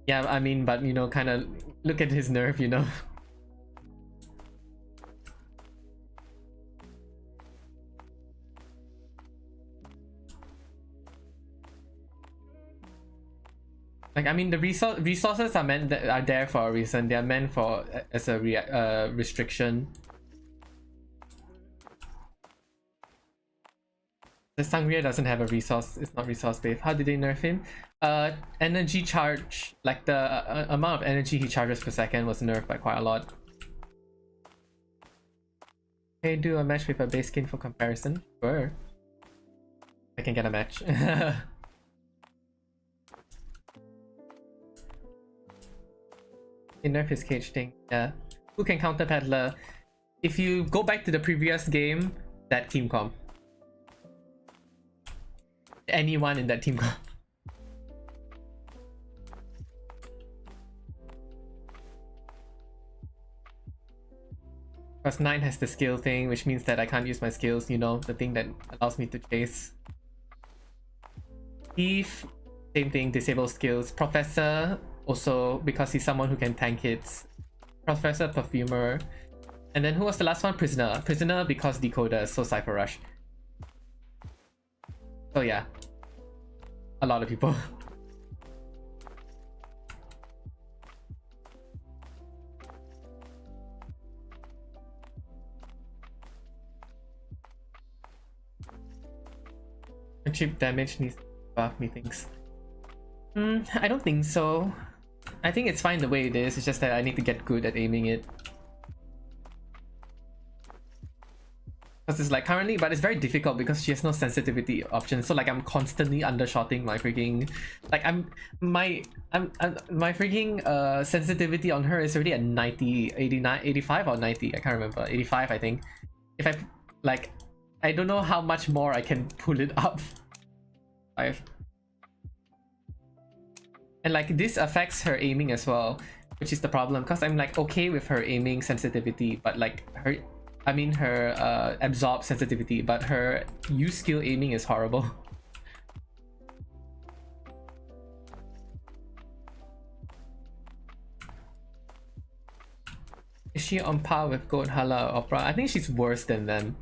Yeah, I mean, but you know, kind of look at his nerf, you know. Like, I mean, the resources are there for a reason. They are meant for as a restriction. The Sangria doesn't have a resource, it's not resource based. How did they nerf him? Energy charge, like the amount of energy he charges per second was nerfed by quite a lot. Okay, do a match with a base skin for comparison. Sure. I can get a match. They nerf his cage thing, yeah. Who can counter Peddler? If you go back to the previous game, that team comp. Anyone in that team comp. Because 9 has the skill thing, which means that I can't use my skills, you know, the thing that allows me to chase. Thief, same thing, disable skills. Professor, also because he's someone who can tank hits. Professor, Perfumer. And then who was the last one? Prisoner. Prisoner because Decoder, so Cypher Rush. So yeah. A lot of people. Chip damage needs to buff, methinks. I don't think so. I think it's fine the way it is, it's just that I need to get good at aiming it. Because it's like currently, but it's very difficult because she has no sensitivity options. So like I'm constantly undershotting my freaking, like my freaking sensitivity on her is already at 90, 89, 85 or 90. I can't remember. 85, I think. If I like, I don't know how much more I can pull it up. 5. And like this affects her aiming as well, which is the problem because I'm like okay with her aiming sensitivity, but like her absorb sensitivity, but her use skill aiming is horrible. Is she on par with Goat, Hala, or Opera? I think she's worse than them.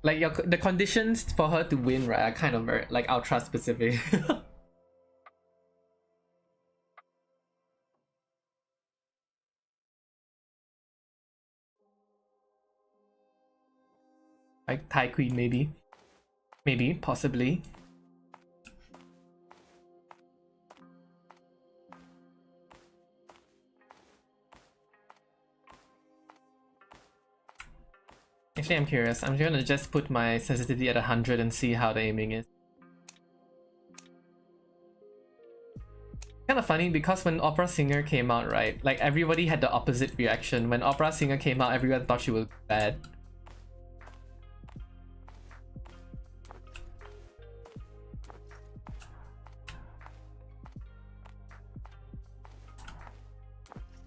Like the conditions for her to win, right, are kind of very, like ultra specific. Like Thai Queen, maybe, possibly. Actually, I'm curious. I'm gonna just put my sensitivity at 100 and see how the aiming is. Kind of funny because when Opera Singer came out, right, like everybody had the opposite reaction. When Opera Singer came out, everyone thought she was bad.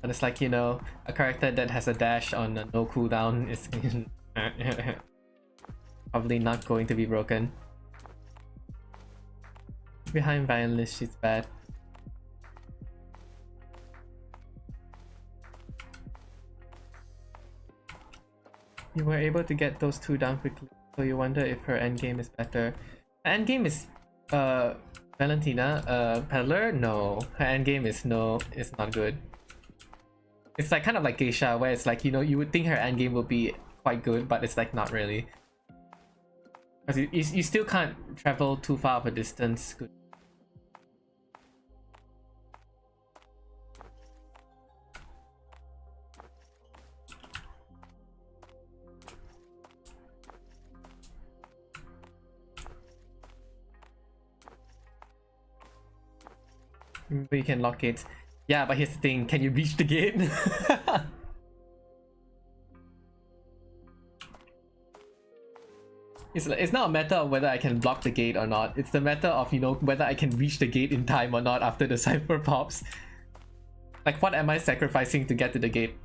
And it's like, you know, a character that has a dash on a no cooldown is probably not going to be broken. Behind Violinist, she's bad. You were able to get those 2 down quickly, so you wonder if her endgame is better. Her endgame is Valentina. Peddler? No. Her endgame is no, it's not good. It's like kind of like Geisha, where it's like, you know, you would think her endgame will be quite good, but it's like not really. Because you still can't travel too far of a distance. Good. But you can lock gates. Yeah, but here's the thing, can you reach the gate? It's not a matter of whether I can block the gate or not. It's the matter of, you know, whether I can reach the gate in time or not after the cipher pops. Like, what am I sacrificing to get to the gate?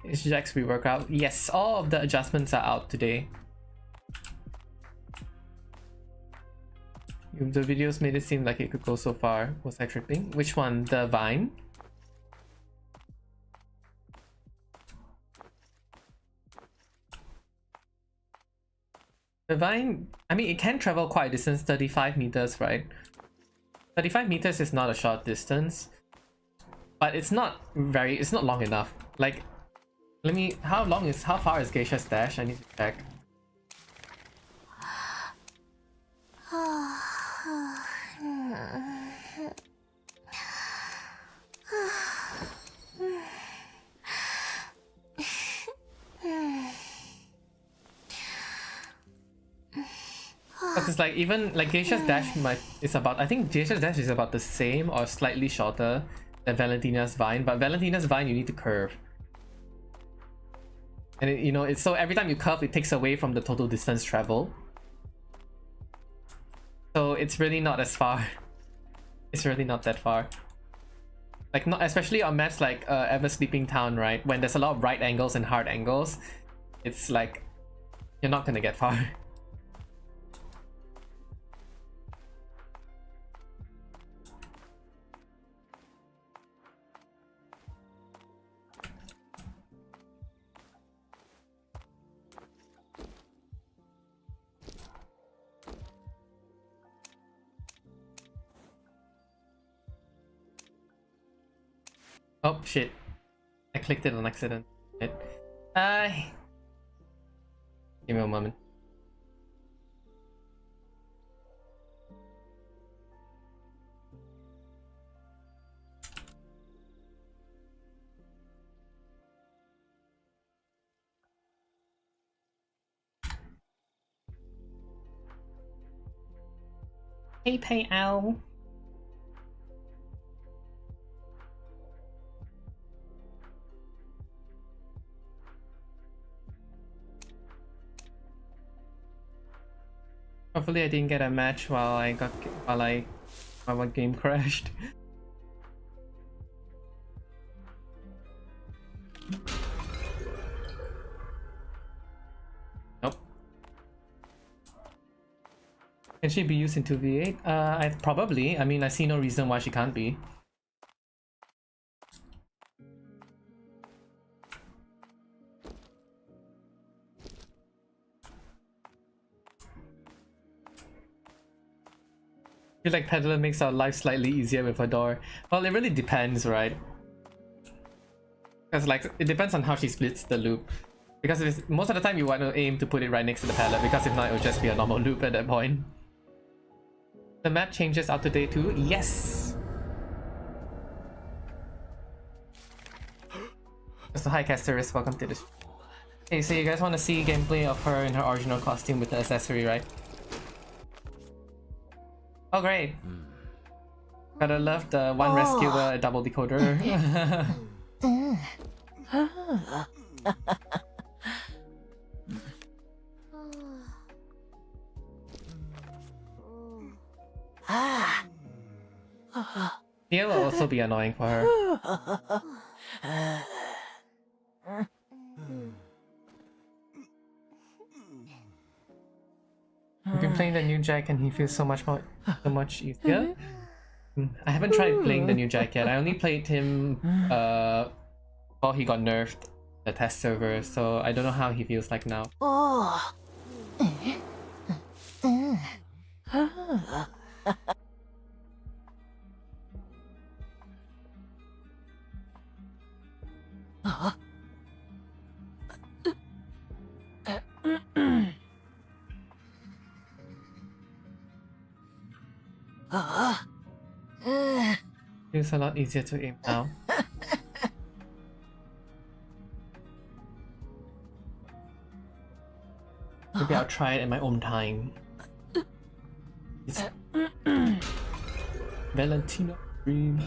Is Jack's rework out? Yes, all of the adjustments are out today. The videos made it seem like it could go so far. Was I tripping? Which one? The Vine? The Vine, I mean, it can travel quite a distance, 35 meters, right? 35 meters is not a short distance, but it's not long enough. Like, Let me. How far is Geisha's dash? I need to check. Because it's like even like Geisha's dash is about, I think Geisha's dash is about the same or slightly shorter than Valentina's vine, but Valentina's vine you need to curve. And it, you know, it's so every time you curve it takes away from the total distance travel. So it's really not as far. It's really not that far. Like not especially on maps like Ever Sleeping Town, right? When there's a lot of right angles and hard angles, it's like you're not gonna get far. Oh shit. I clicked it on accident. Shit. Give me a moment. Hey, ow. Hopefully I didn't get a match while my game crashed. Nope. Can she be used in 2v8? Probably. I mean, I see no reason why she can't be. I feel like Peddler makes our life slightly easier with her door. Well, it really depends, right? Because like, it depends on how she splits the loop. Because if it's, most of the time you want to aim to put it right next to the Peddler, because if not it will just be a normal loop at that point. The map changes out today too? Yes! So hi Casterus, welcome to this. Hey, so you guys want to see gameplay of her in her original costume with the accessory, right? Oh great! Gotta love the one rescuer double decoder. Here will also be annoying for her. I've been playing the new Jack and he feels so much easier. I haven't tried playing the new Jack yet. I only played him before he got nerfed the test server, so I don't know how he feels like now. Feels a lot easier to aim now. Maybe I'll try it in my own time. It's Valentino Dream.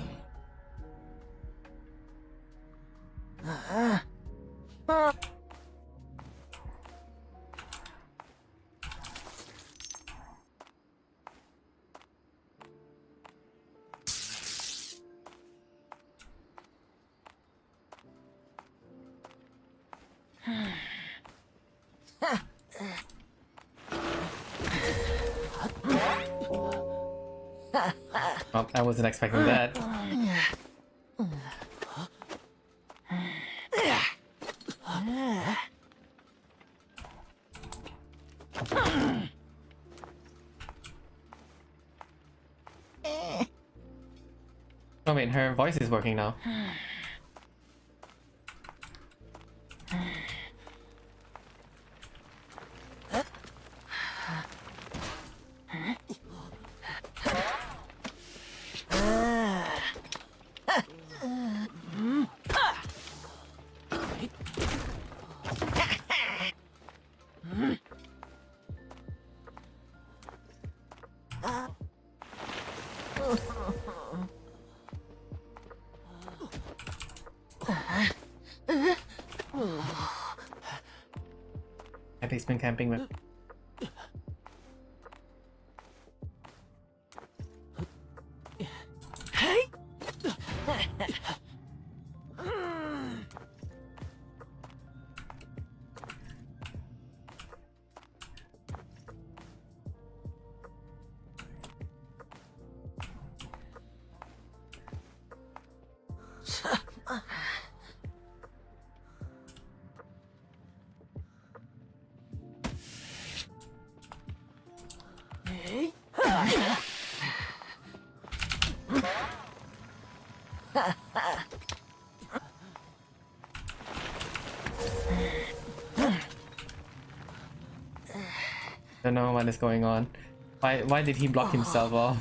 Oh, I wasn't expecting that. Oh wait, her voice is working now. At least been camping with. Don't know what is going on. Why did he block himself off?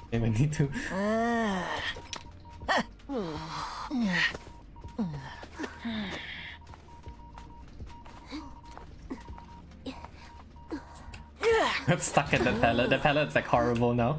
Okay, we need to. Got stuck at the pallet. The pallet's like horrible now.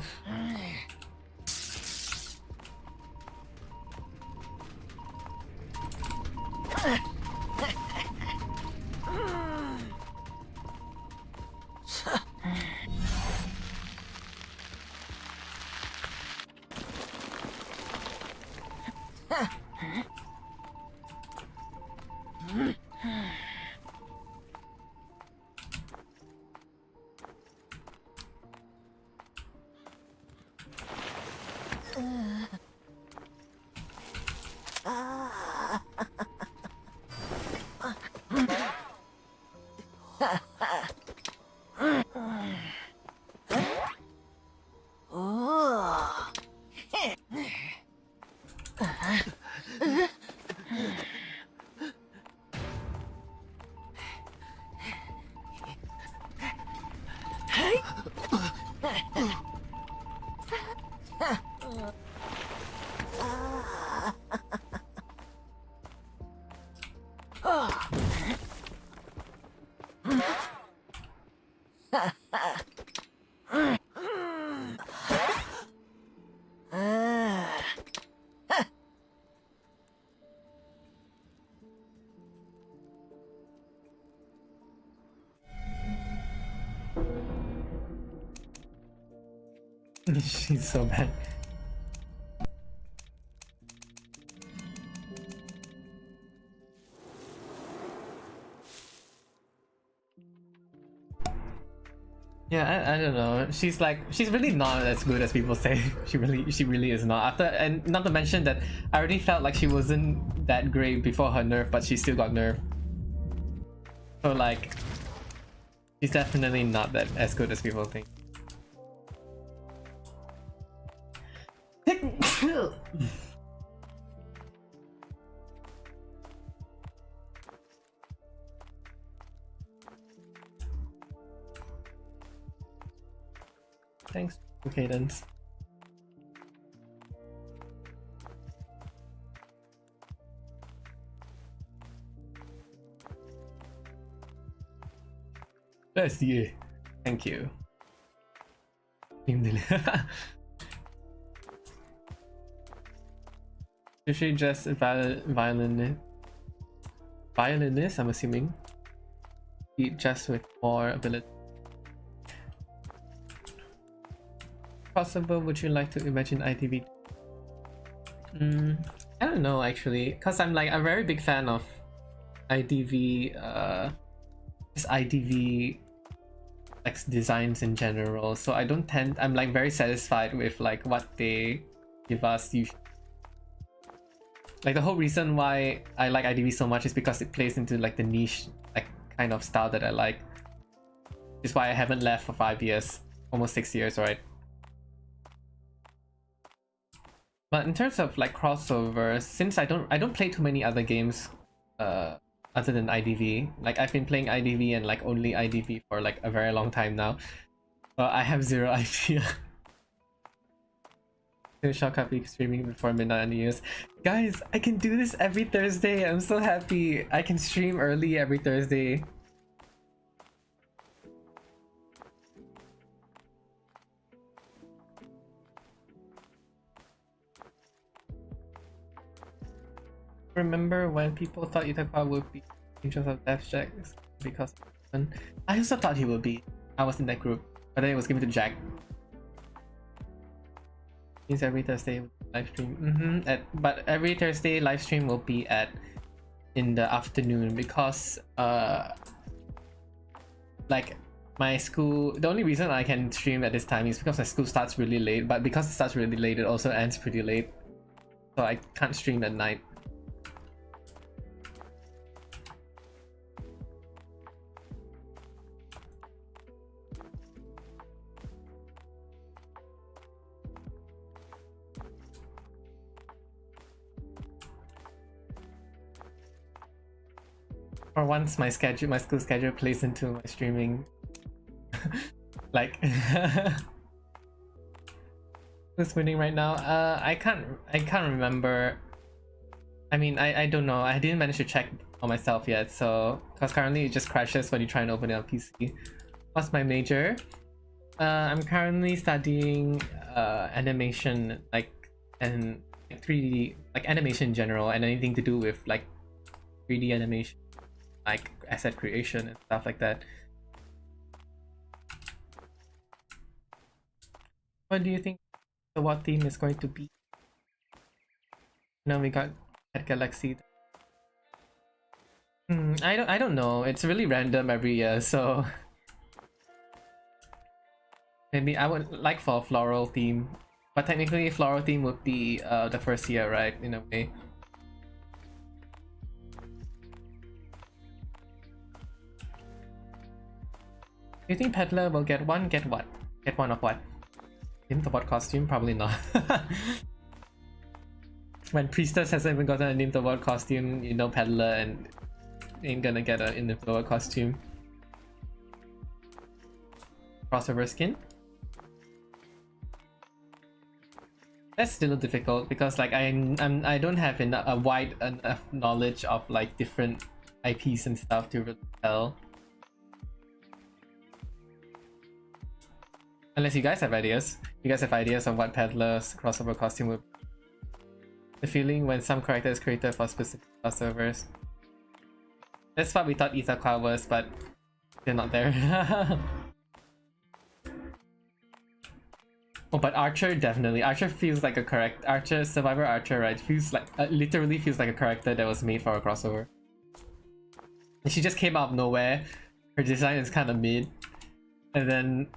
She's so bad. Yeah, I don't know. She's really not as good as people say. She really is not. And not to mention that I already felt like she wasn't that great before her nerf, but she still got nerfed. So like, she's definitely not that as good as people think. Thanks, Cadence. Bless you. Thank you. Usually just violinist, I'm assuming. Just with more ability. Possible, would you like to imagine ITV? I don't know actually, because I'm a very big fan of IDV, just IDV like designs in general. So I don't tend, I'm like very satisfied with like what they give us usually. Like the whole reason why I like IDV so much is because it plays into like the niche like kind of style that I like. Which is why I haven't left for 5 years, almost 6 years, right? But in terms of like crossovers, since I don't play too many other games other than IDV. Like I've been playing IDV and like only IDV for like a very long time now. So I have zero idea. Shock up streaming before midnight on the news. Guys, I can do this every Thursday. I'm so happy. I can stream early every Thursday. Remember when people thought Itakwa would be Angels of Death Jack because I also thought he would be. I was in that group, but then it was given to Jack. Means every Thursday live stream. But every Thursday live stream will be in the afternoon because like my school, the only reason I can stream at this time is because my school starts really late, but because it starts really late it also ends pretty late, so I can't stream at night. Or once my school schedule plays into my streaming. Like who's winning right now? I can't remember. I mean, I don't know. I didn't manage to check on myself yet, so because currently it just crashes when you try and open it on PC. What's my major? I'm currently studying animation, and 3D, like animation in general, and anything to do with like 3D animation, like asset creation and stuff like that. What do you think the what theme is going to be? Now we got at Galaxy. I don't know. It's really random every year, so maybe I would like for a floral theme, but technically floral theme would be the first year, right? In a way. Do you think Peddler will get one? Get what? Get one of what? Name the what costume? Probably not. When Priestess hasn't even gotten a Name the What costume, you know Peddler and ain't gonna get a Name the What costume. Crossover skin? That's still difficult because like I don't have a wide enough knowledge of like different IPs and stuff to really tell. Unless you guys have ideas. You guys have ideas on what Peddler's crossover costume would be. The feeling when some character is created for specific crossovers. That's what we thought Ithaqua was, but they're not there. Oh, but Archer definitely. Archer feels like a Survivor Archer, right? Feels like literally feels like a character that was made for a crossover. And she just came out of nowhere. Her design is kind of mid, and then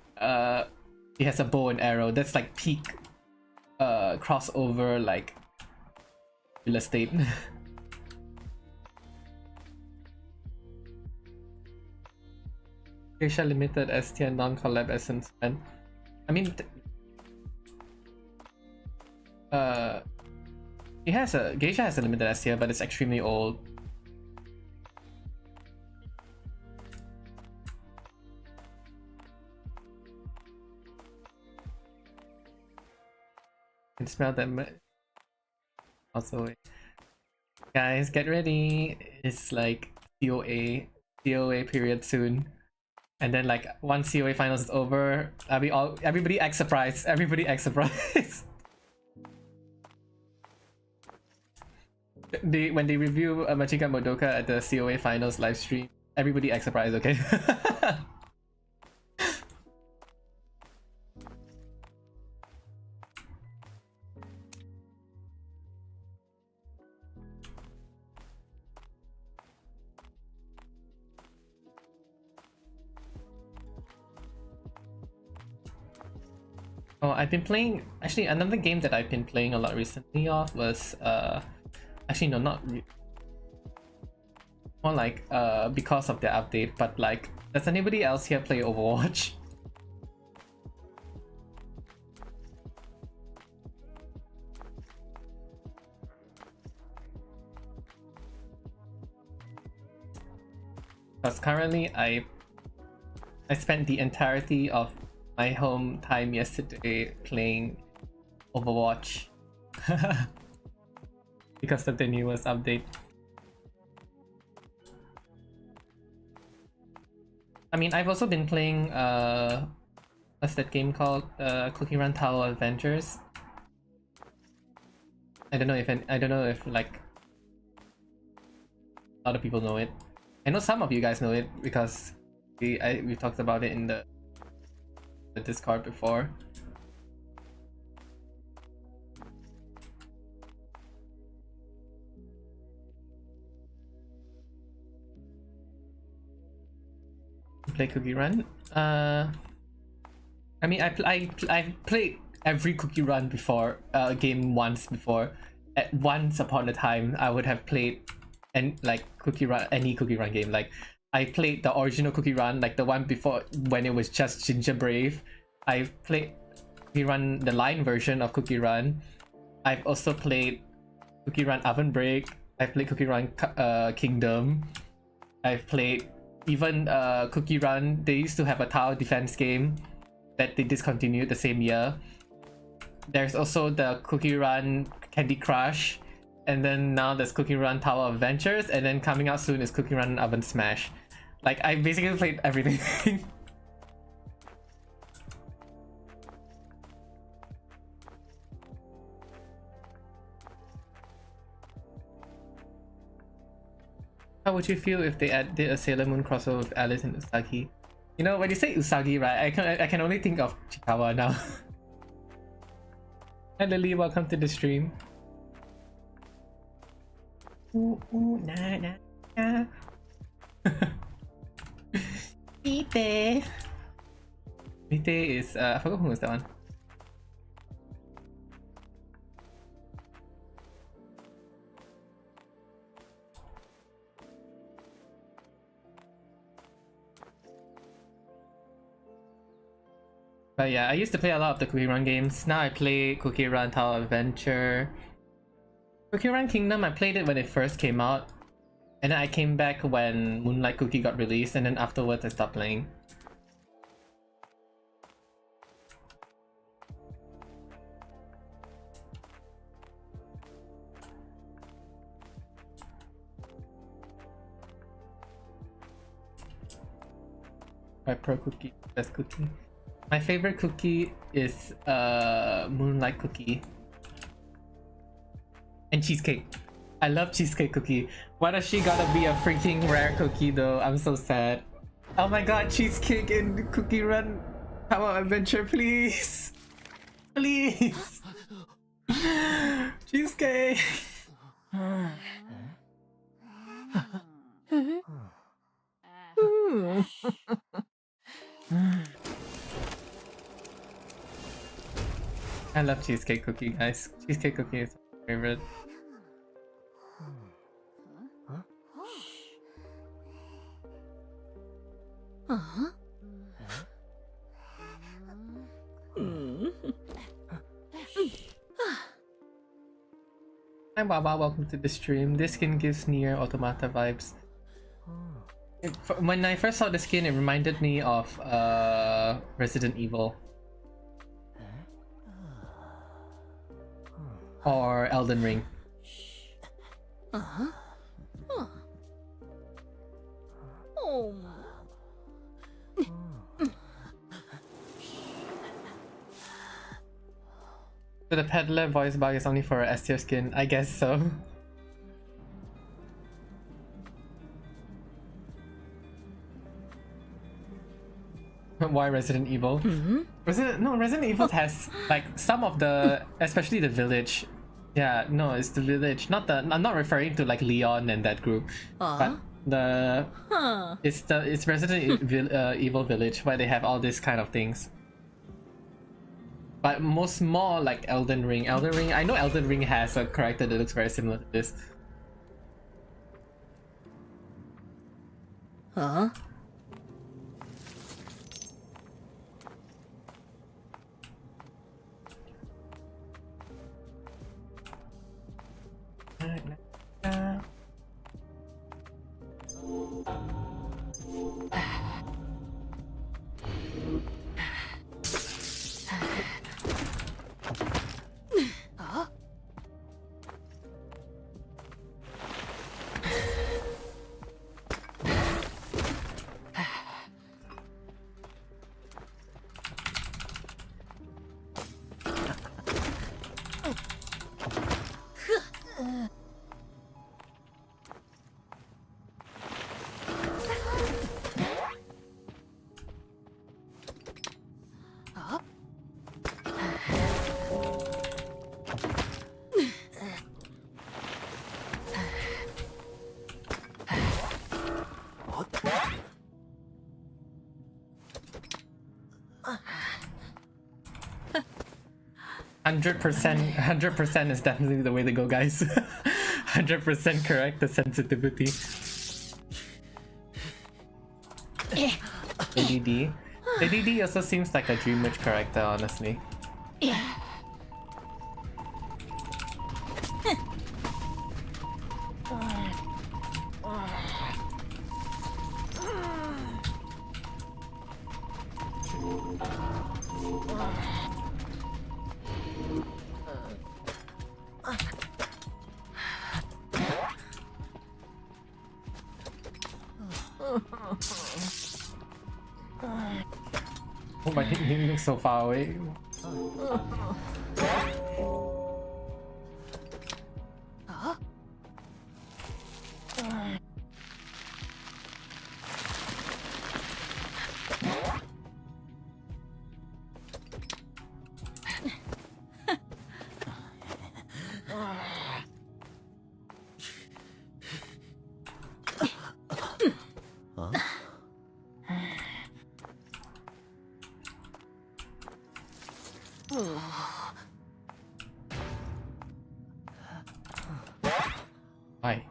he has a bow and arrow. That's like peak crossover like real estate. Geisha limited STN non-collab essence, man. I mean, Geisha has a limited STN, but it's extremely old. Can smell them. Also, guys, get ready. It's like COA period soon, and then like once COA finals is over, everybody act surprised. Everybody act surprised. when they review Machika Modoka at the COA finals live stream, everybody act surprised, okay? Oh, I've been playing. Actually, another game that I've been playing a lot recently of was actually no, not more like because of the update. But like, does anybody else here play Overwatch? Because currently I spent the entirety of my home time yesterday playing Overwatch because of the newest update. I mean, I've also been playing what's that game called? Cookie Run Tower Adventures. I don't know if like a lot of people know it. I know some of you guys know it because we talked about it in the Discord before. Play Cookie Run. I mean, I played every Cookie Run before game once before. At once upon a time, I would have played and like any Cookie Run game. Like I played the original Cookie Run, like the one before when it was just Ginger Brave. I've played Cookie Run, the line version of Cookie Run. I've also played Cookie Run Oven Break. I've played Cookie Run Kingdom. I've played even Cookie Run. They used to have a tower defense game that they discontinued the same year. There's also the Cookie Run Candy Crush. And then now there's Cookie Run Tower Adventures, and then coming out soon is Cookie Run Oven Smash. Like, I basically played everything. How would you feel if they did a Sailor Moon crossover with Alice and Usagi? You know, when you say Usagi, right, I can only think of Chikawa now. Hi Lily, welcome to the stream. Ooh, ooh, nah, nah, nah. Mite. Mite is, I forgot who was that one. But yeah, I used to play a lot of the Cookie Run games. Now I play Cookie Run Tower Adventure. Cookie Run Kingdom, I played it when it first came out. And then I came back when Moonlight Cookie got released, and then afterwards I stopped playing. My pro cookie, best cookie. My favorite cookie is Moonlight Cookie. And cheesecake. I love cheesecake cookie. Why does she gotta be a freaking rare cookie though? I'm so sad. Oh my god, cheesecake in Cookie Run Tower Adventure, please! Please! Cheesecake! I love cheesecake cookie, guys. Cheesecake cookie is my favorite. Hi Baba, welcome to the stream. This skin gives Nier Automata vibes. When I first saw the skin, it reminded me of Resident Evil. Or Elden Ring. So the Peddler voice bug is only for S tier skin? I guess so. Why Resident Evil? Resident Evil has like some of the, especially the village. Yeah, no, it's the village. Not the. I'm not referring to like Leon and that group, but the. It's Resident Evil Village where they have all these kind of things. But more like Elden Ring. Elden Ring. I know Elden Ring has a character that looks very similar to this. Hundred percent is definitely the way to go, guys. 100% correct, the sensitivity. ADD. ADD also seems like a Dream Witch character, honestly. Oh my, he looks so far away. Hi.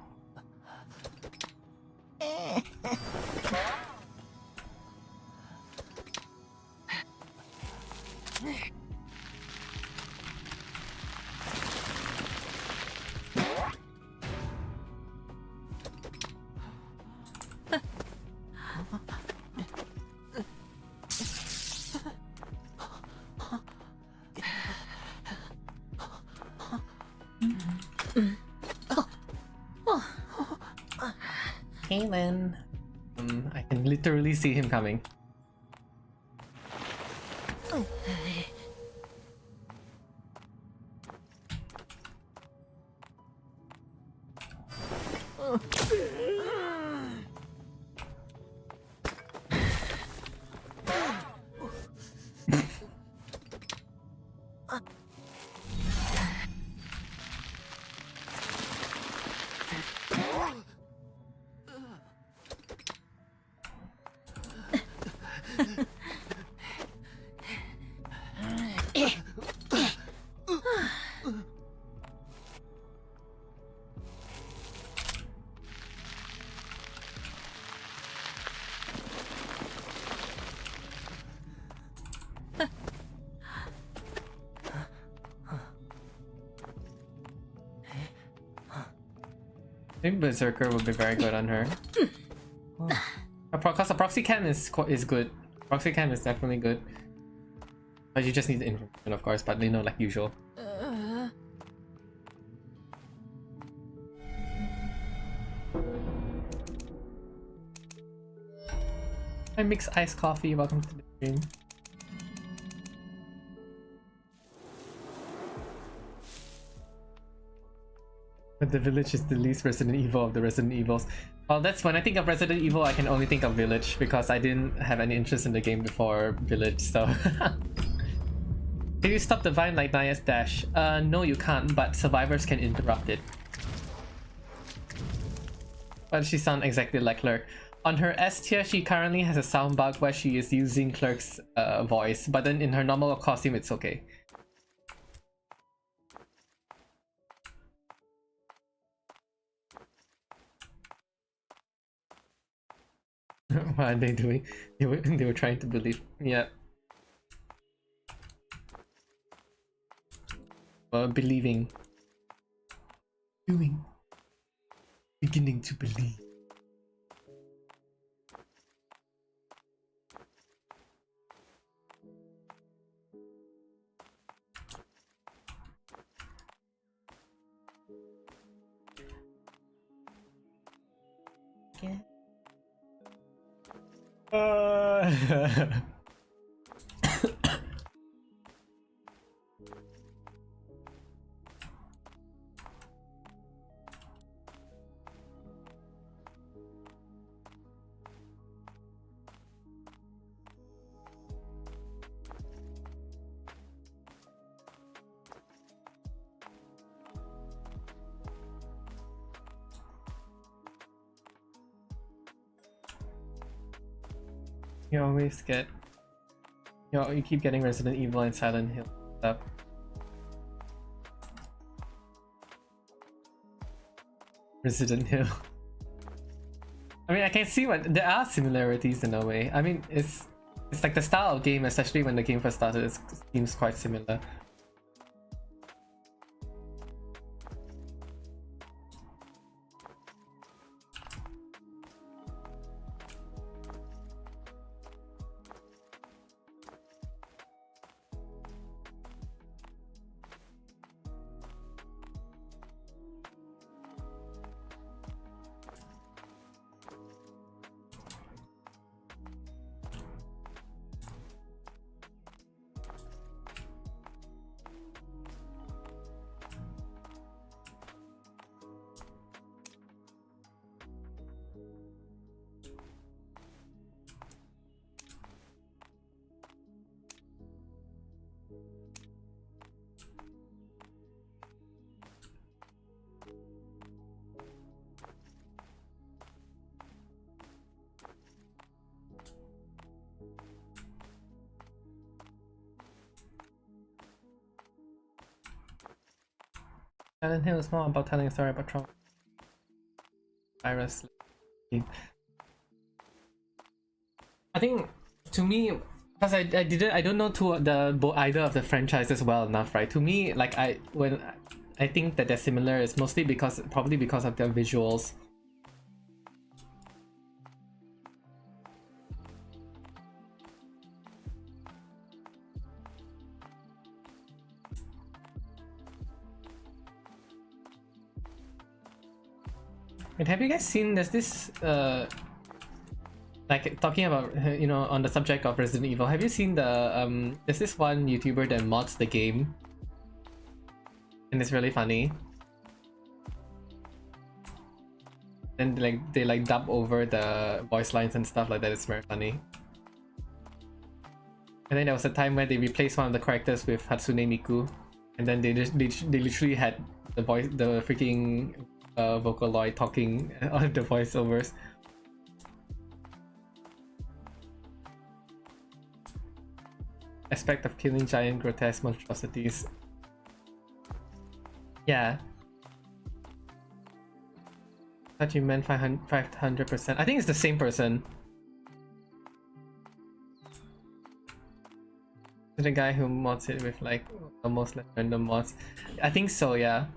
Kaylin. I can literally see him coming. I think Berserker would be very good on her. Because a proxy cam is good. Proxy cam is definitely good. But you just need the information, of course, but you know, like usual. I mix iced coffee, welcome to the stream. But the village is the least Resident Evil of the Resident Evils. Well, that's when I think of Resident Evil, I can only think of Village because I didn't have any interest in the game before Village, so... Can you stop the vine like Naya's dash? No you can't, but survivors can interrupt it. Why does she sound exactly like Clerk? On her S tier, she currently has a sound bug where she is using Clerk's voice, but then in her normal costume it's okay. What are they doing? They were trying to believe. Yeah. Believing. Doing. Beginning to believe. Yeah. You always get... You keep getting Resident Evil and Silent Hill stuff. Resident Hill. I mean, I can see what... There are similarities in a way. I mean, it's like the style of game, especially when the game first started, it seems quite similar. Silent Hill is more about telling a story about trauma. Virus. I think, to me, because I don't know either of the franchises well enough, right? To me, like when I think that they're similar, it's mostly probably because of their visuals. And have you guys seen, there's this like talking about, you know, on the subject of Resident Evil, have you seen the there's this one YouTuber that mods the game and it's really funny, and they like dub over the voice lines and stuff like that. It's very funny. And then there was a time where they replaced one of the characters with Hatsune Miku, and then they literally had the freaking Vocaloid talking on the voiceovers. Aspect of killing giant grotesque monstrosities. Yeah. I thought you meant 500%. I think it's the same person. The guy who mods it with like almost like random mods. I think so, yeah.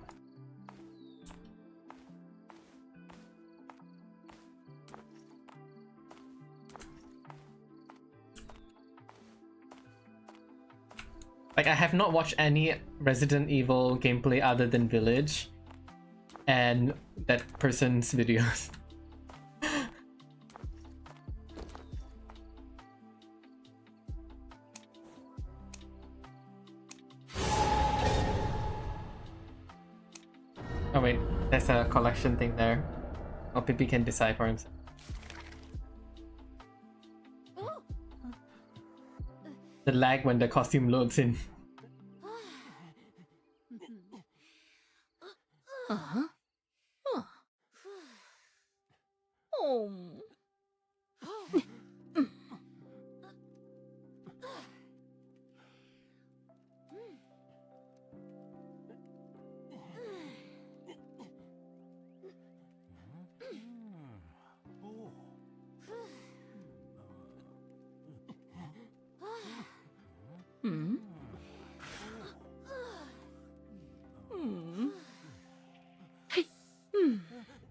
Like, I have not watched any Resident Evil gameplay other than Village and that person's videos. Oh wait, collection thing there. Or Pippi can decide for himself. The lag when the costume loads in.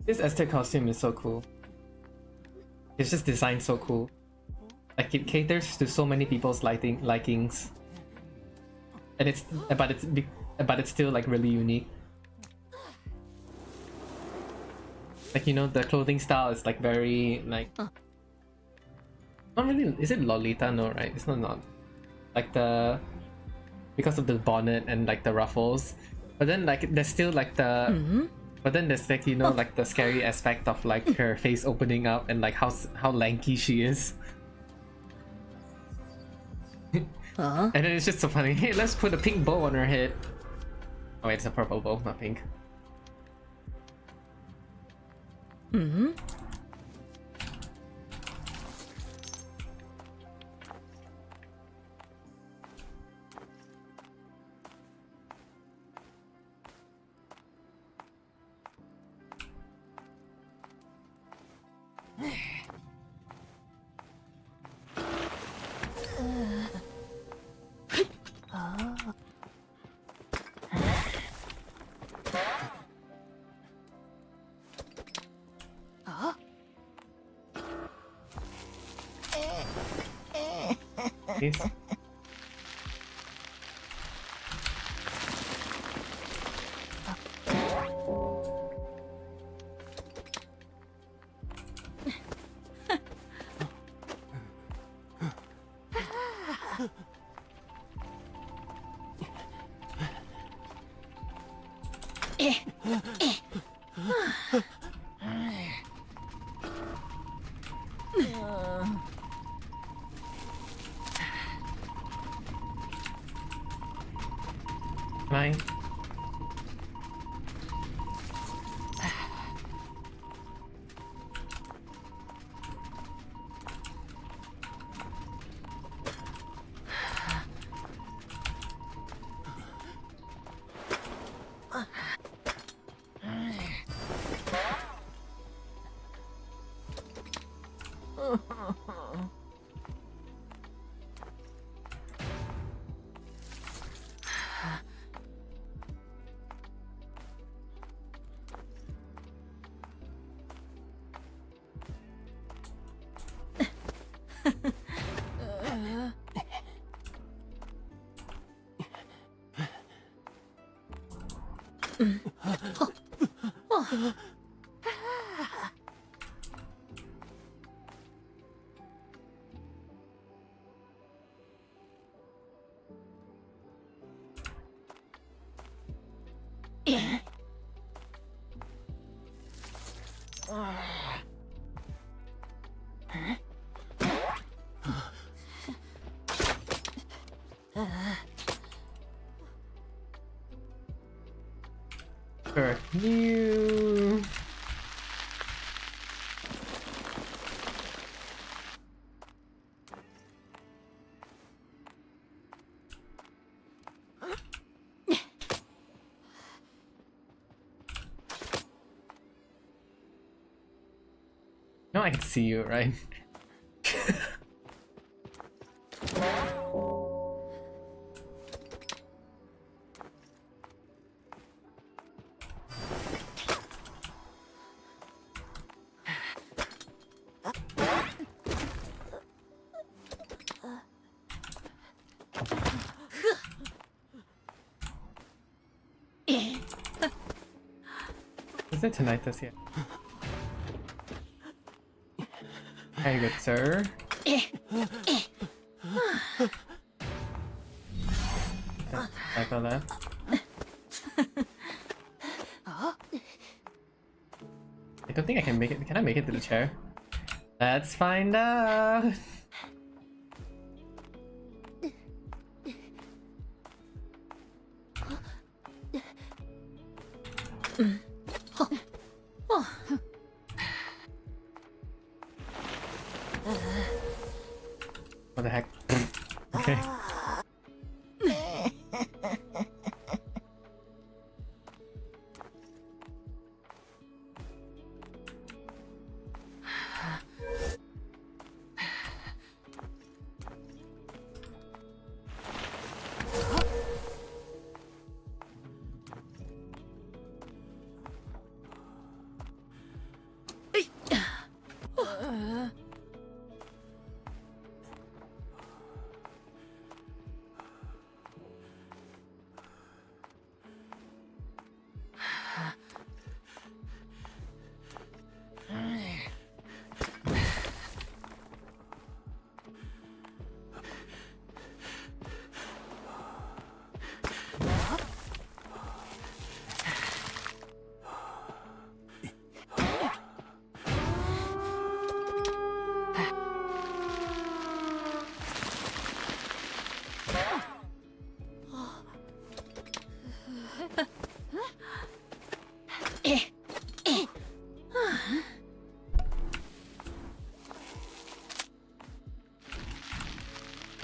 This Aztec costume is so cool. It's just designed so cool. Like it caters to so many people's likings, and but it's still like really unique. Like, you know, the clothing style is like very like not really. Is it Lolita? No, right? It's not. Like the because of the bonnet and like the ruffles, but then like there's still like the. But then there's like, you know, like the scary aspect of like her face opening up and like how lanky she is. And then it's just so funny. Hey, let's put a pink bow on her head. Oh wait, it's a purple bow, not pink. Please. Mine. New. No, I can see you, right? Is there tinnitus here? Very good, sir. Back on left. I don't think I can make it. Can I make it to the chair? Let's find out. What the heck? Okay.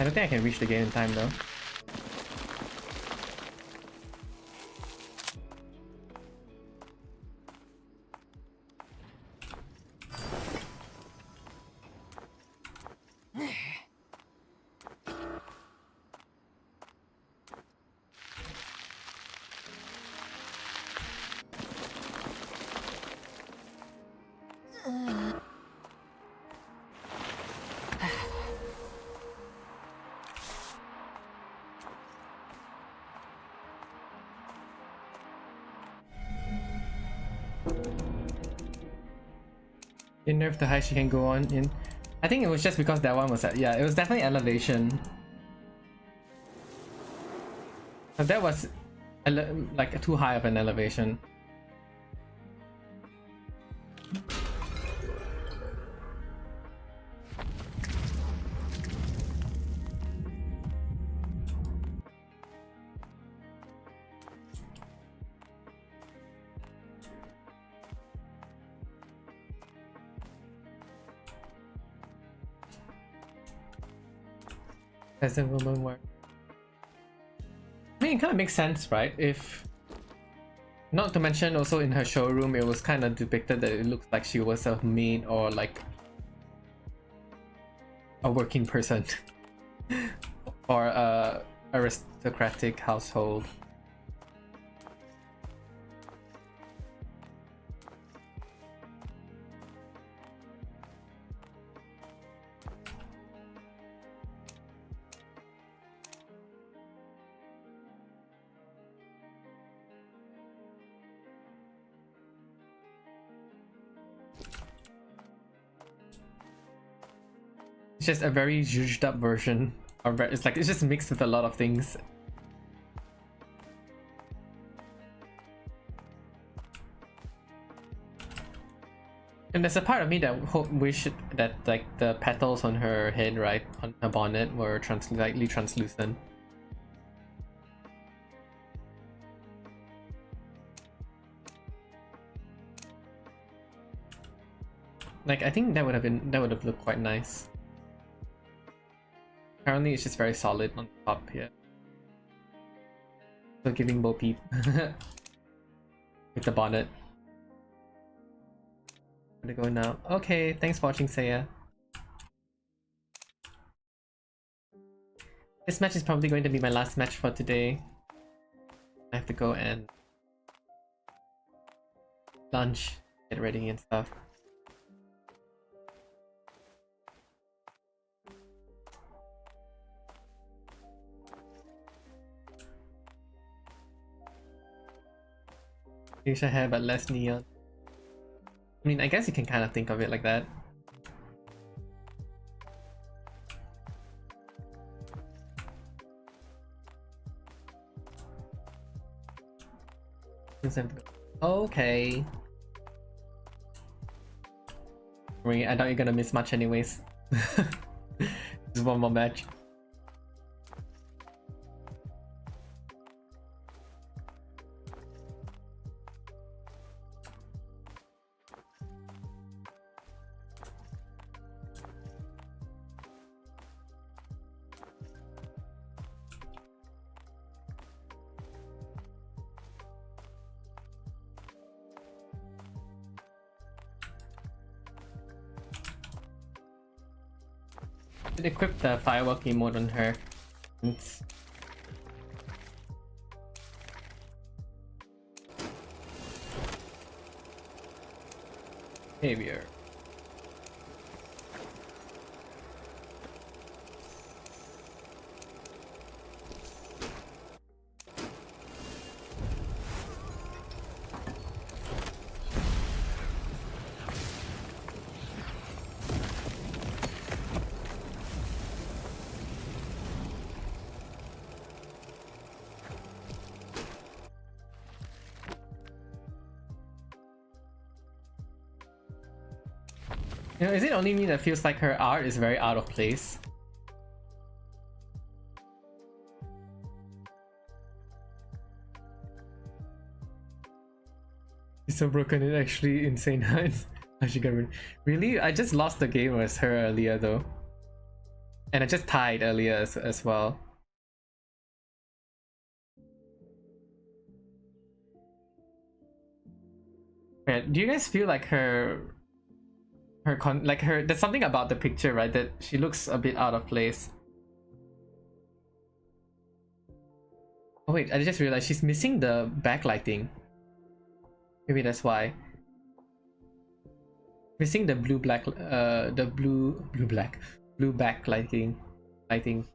I don't think I can reach the gate in time though. Didn't know if the height she can go on in. I think it was just because that one was at, yeah, it was definitely elevation. But that was like too high of an elevation. Peasant woman work. I mean, it kind of makes sense, right? If not to mention, also in her showroom, it was kind of depicted that it looks like she was a maid or like a working person or a aristocratic household. It's just a very zhuzhed up version of it's like it's just mixed with a lot of things. And there's a part of me that wish that like the petals on her head, right, on her bonnet, were slightly translucent. Like I think that would have looked quite nice. Apparently it's just very solid on top here. So giving Bo Peep with the bonnet. I'm gonna go now. Okay, thanks for watching, Saya. This match is probably going to be my last match for today. I have to go and lunch, get ready and stuff. Fuchsia hair but less neon. I mean, I guess you can kind of think of it like that. Okay. I doubt you're gonna miss much anyways. Just one more match. Should equip the firework emote on her. Behavior. You know, is it only me that feels like her art is very out of place? It's so broken, it's actually insane. How she got rid. Really? I just lost the game as her earlier though. And I just tied earlier as well. Yeah, do you guys feel like there's something about the picture, right, that she looks a bit out of place? Oh wait, I just realized she's missing the backlighting. Maybe that's why. Missing the blue backlighting lighting.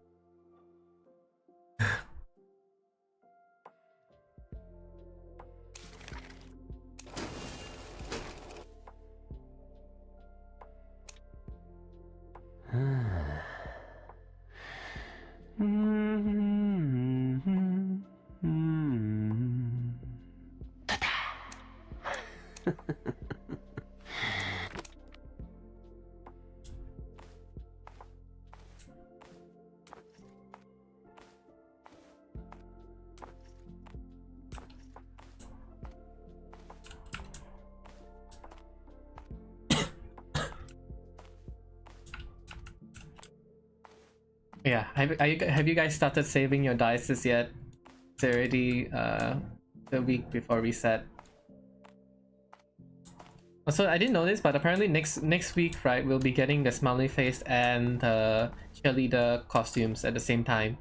Yeah, have you guys started saving your dices yet? It's already the week before reset. Also, I didn't know this, but apparently next week, right, we'll be getting the smiley face and the cheerleader costumes at the same time,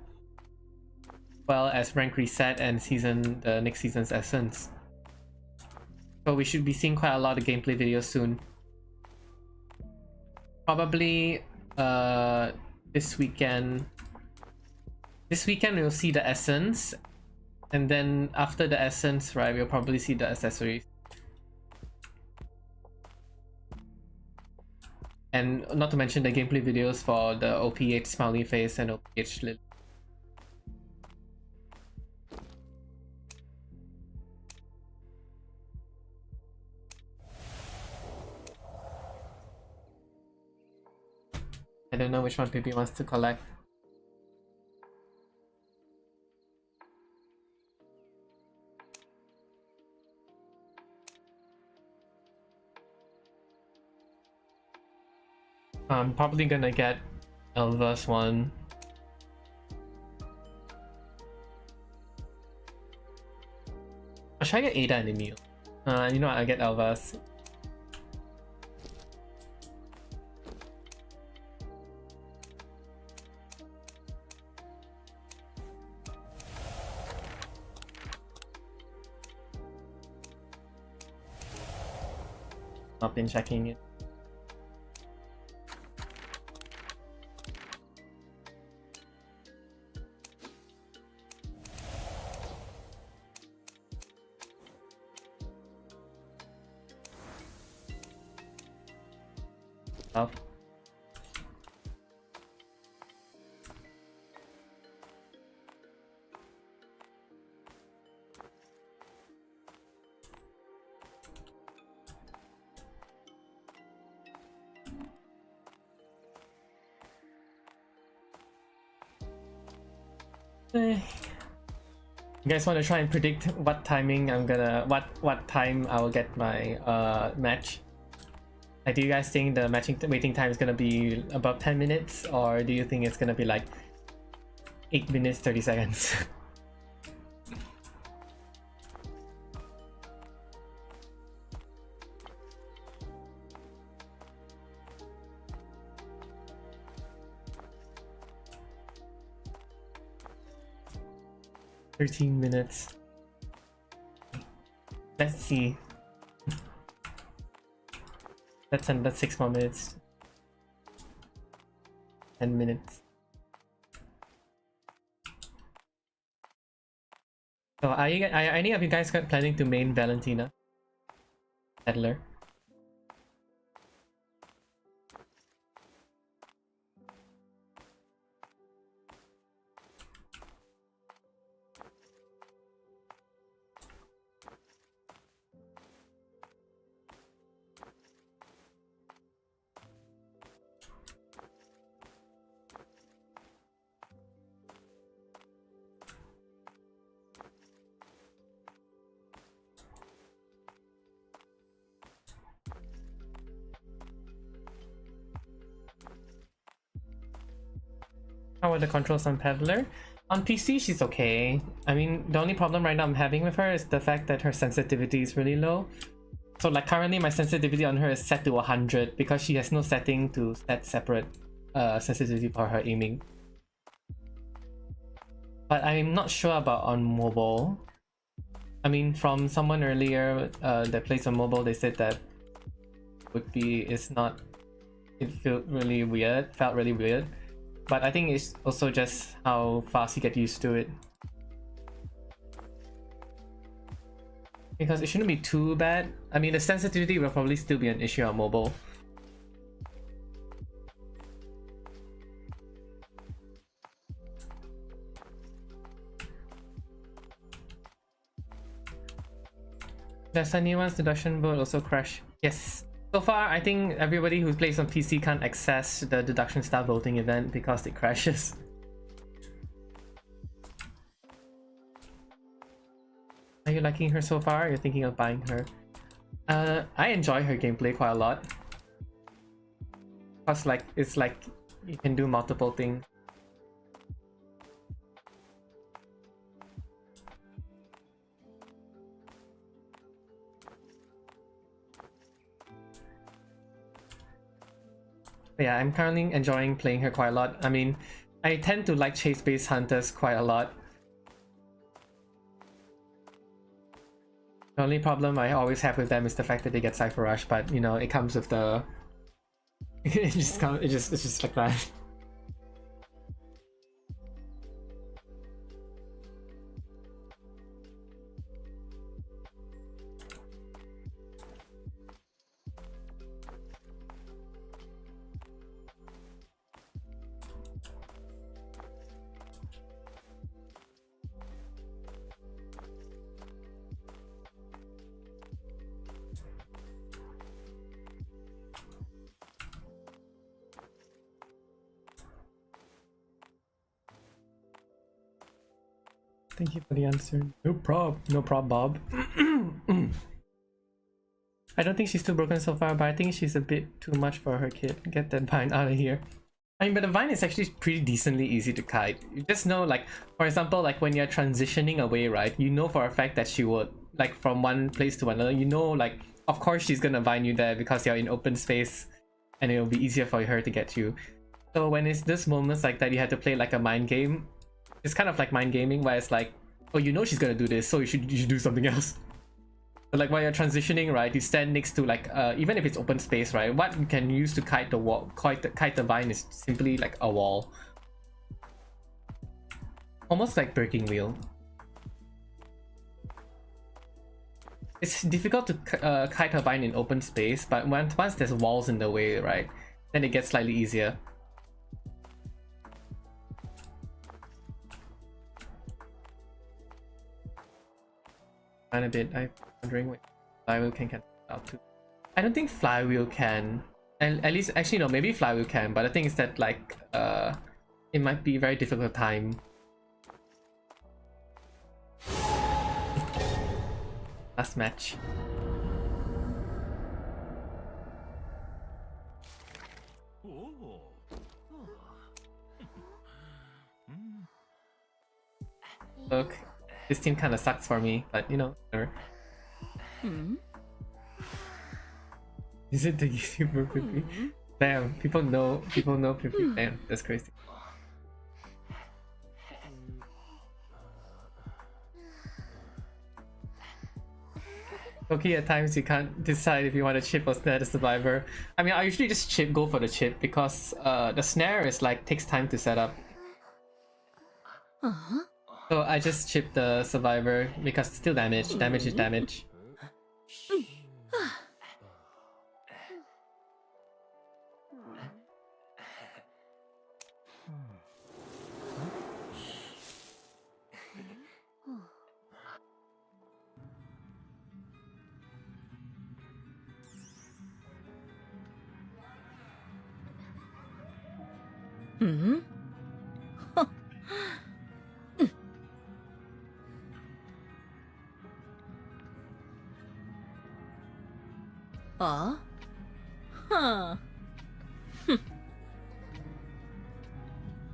well as rank reset and the next season's essence. So we should be seeing quite a lot of gameplay videos soon. Probably this weekend. This weekend we'll see the essence, and then after the essence, right, we'll probably see the accessories. And not to mention the gameplay videos for the OPH smiley face and OPH lily. I don't know which one Pippi wants to collect. I'm probably gonna get Elva's one. Or should I get Ada and Emil? You know what, I'll get Elva's. Not been checking it. Stuff. You guys want to try and predict what timing I'm gonna what time I will get my match? Like, do you guys think the waiting time is gonna be above 10 minutes, or do you think it's gonna be like 8 minutes 30 seconds? 13 minutes. Let's see. That's 6 more minutes. 10 minutes. So are any of you guys planning to main Valentina? Peddler? How are the controls on Peddler? On PC, she's okay. I mean, the only problem right now I'm having with her is the fact that her sensitivity is really low. So like currently my sensitivity on her is set to 100 because she has no setting to set separate sensitivity for her aiming. But I'm not sure about on mobile. I mean, from someone earlier that plays on mobile, they said that it felt really weird. But I think it's also just how fast you get used to it. Because it shouldn't be too bad. I mean, the sensitivity will probably still be an issue on mobile. Does anyone's deduction vote also crash? Yes. So far, I think everybody who plays on PC can't access the deduction style voting event because it crashes. Are you liking her so far? You're thinking of buying her? I enjoy her gameplay quite a lot. Cause like it's like you can do multiple things. But yeah, I'm currently enjoying playing her quite a lot. I mean, I tend to like chase-based hunters quite a lot. The only problem I always have with them is the fact that they get Cypher Rush, but you know, it comes with the it's just like that. Thank you for the answer. No prob, Bob. I don't think she's too broken so far, but I think she's a bit too much for her kid. Get that vine out of here. I mean, but the vine is actually pretty decently easy to kite. You just know, like, for example, like when you're transitioning away, right? You know for a fact that she would, like, from one place to another, you know, like, of course she's gonna vine you there because you're in open space and it'll be easier for her to get you. So when it's this moments like that, you have to play like a mind game. It's kind of like mind gaming where it's like, oh, you know she's gonna do this, so you should do something else. But like while you're transitioning, right, you stand next to like even if it's open space, right, what you can use to kite the wall, kite the vine is simply like a wall, almost like breaking wheel. It's difficult to kite a vine in open space, but once there's walls in the way, right, then it gets slightly easier. A bit. I'm wondering what flywheel can out too. I don't think flywheel can. And at least, actually no, maybe flywheel can. But the thing is that like it might be very difficult time. Last match. Look, this team kind of sucks for me, but you know, whatever. Is it the YouTuber Pippy? Damn, people know Pippy. Damn, that's crazy. Okay, at times you can't decide if you want to chip or snare the survivor. I mean, I usually just go for the chip because the snare is like takes time to set up. So I just chip the survivor because it's still damage. Damage is damage.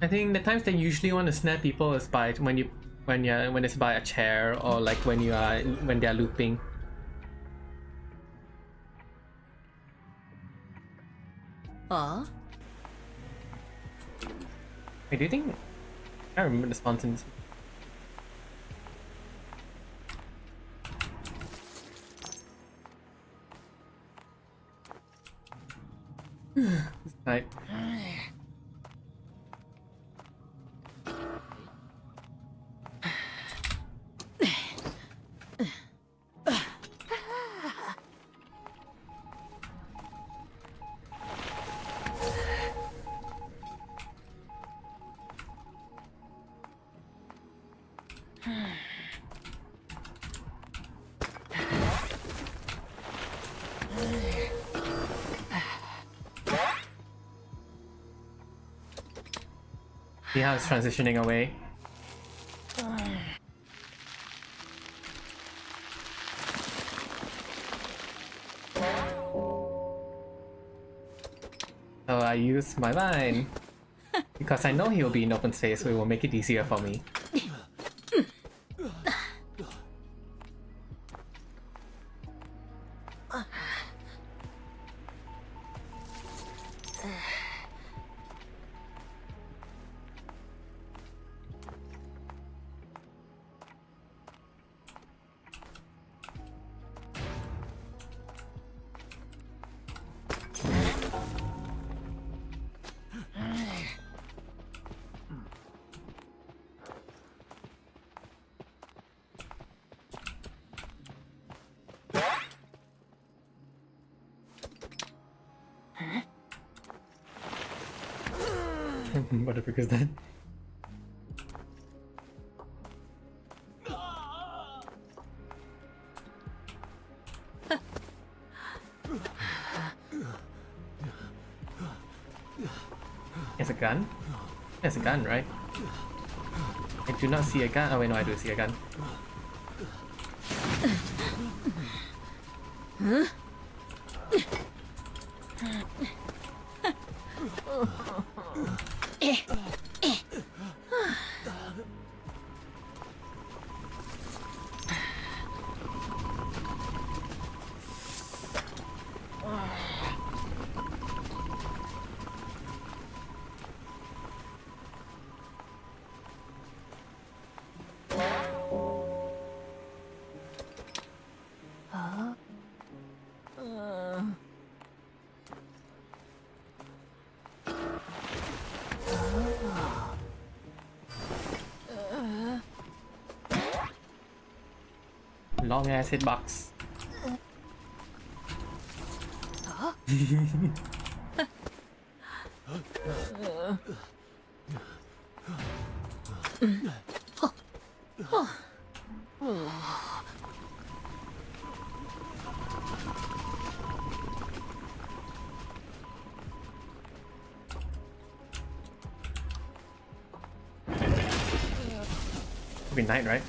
I think the times that you usually want to snare people is by when it's by a chair or like when they are looping. Wait, do you think I remember the sponsons? Right. See how it's transitioning away. So I use my line because I know he will be in open space, so it will make it easier for me. What the frick is that? There's a gun? There's a gun, right? I do not see a gun. Oh wait, no, I do see a gun. Long ass hitbox. It'll be night, right?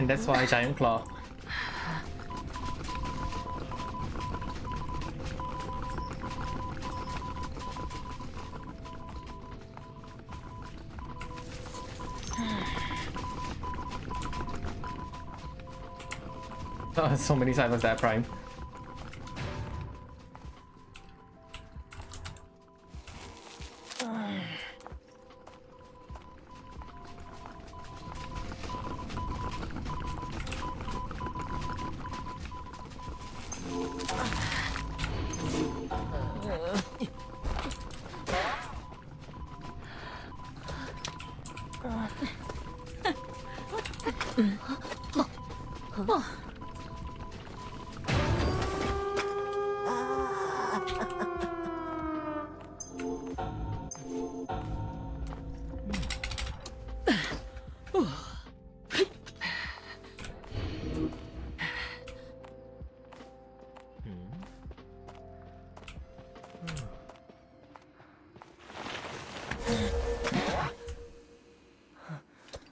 and that's why Giant Claw. Oh, so many cyphers that Prime.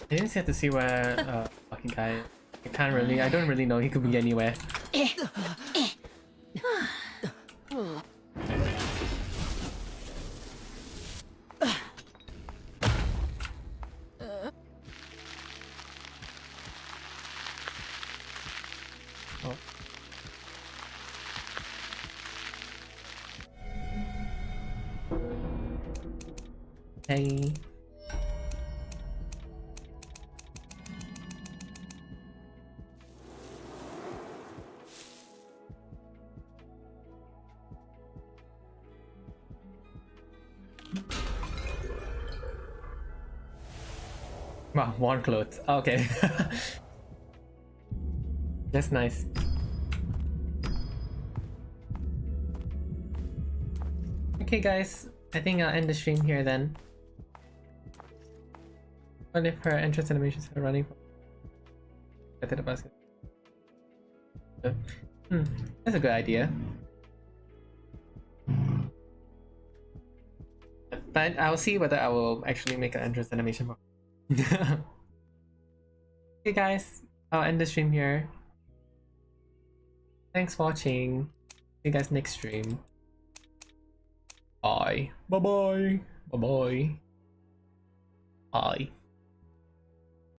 I just have to see where fucking guy. I don't really know, he could be anywhere. Oh. Hey. Wow, worn clothes. Okay. That's nice. Okay guys, I think I'll end the stream here then. What if her entrance animations are running? Get to the basket. That's a good idea. But I'll see whether I will actually make an entrance animation. Okay guys, I'll end the stream here. Thanks for watching. See you guys next stream. Bye. Bye bye. Bye bye. Bye.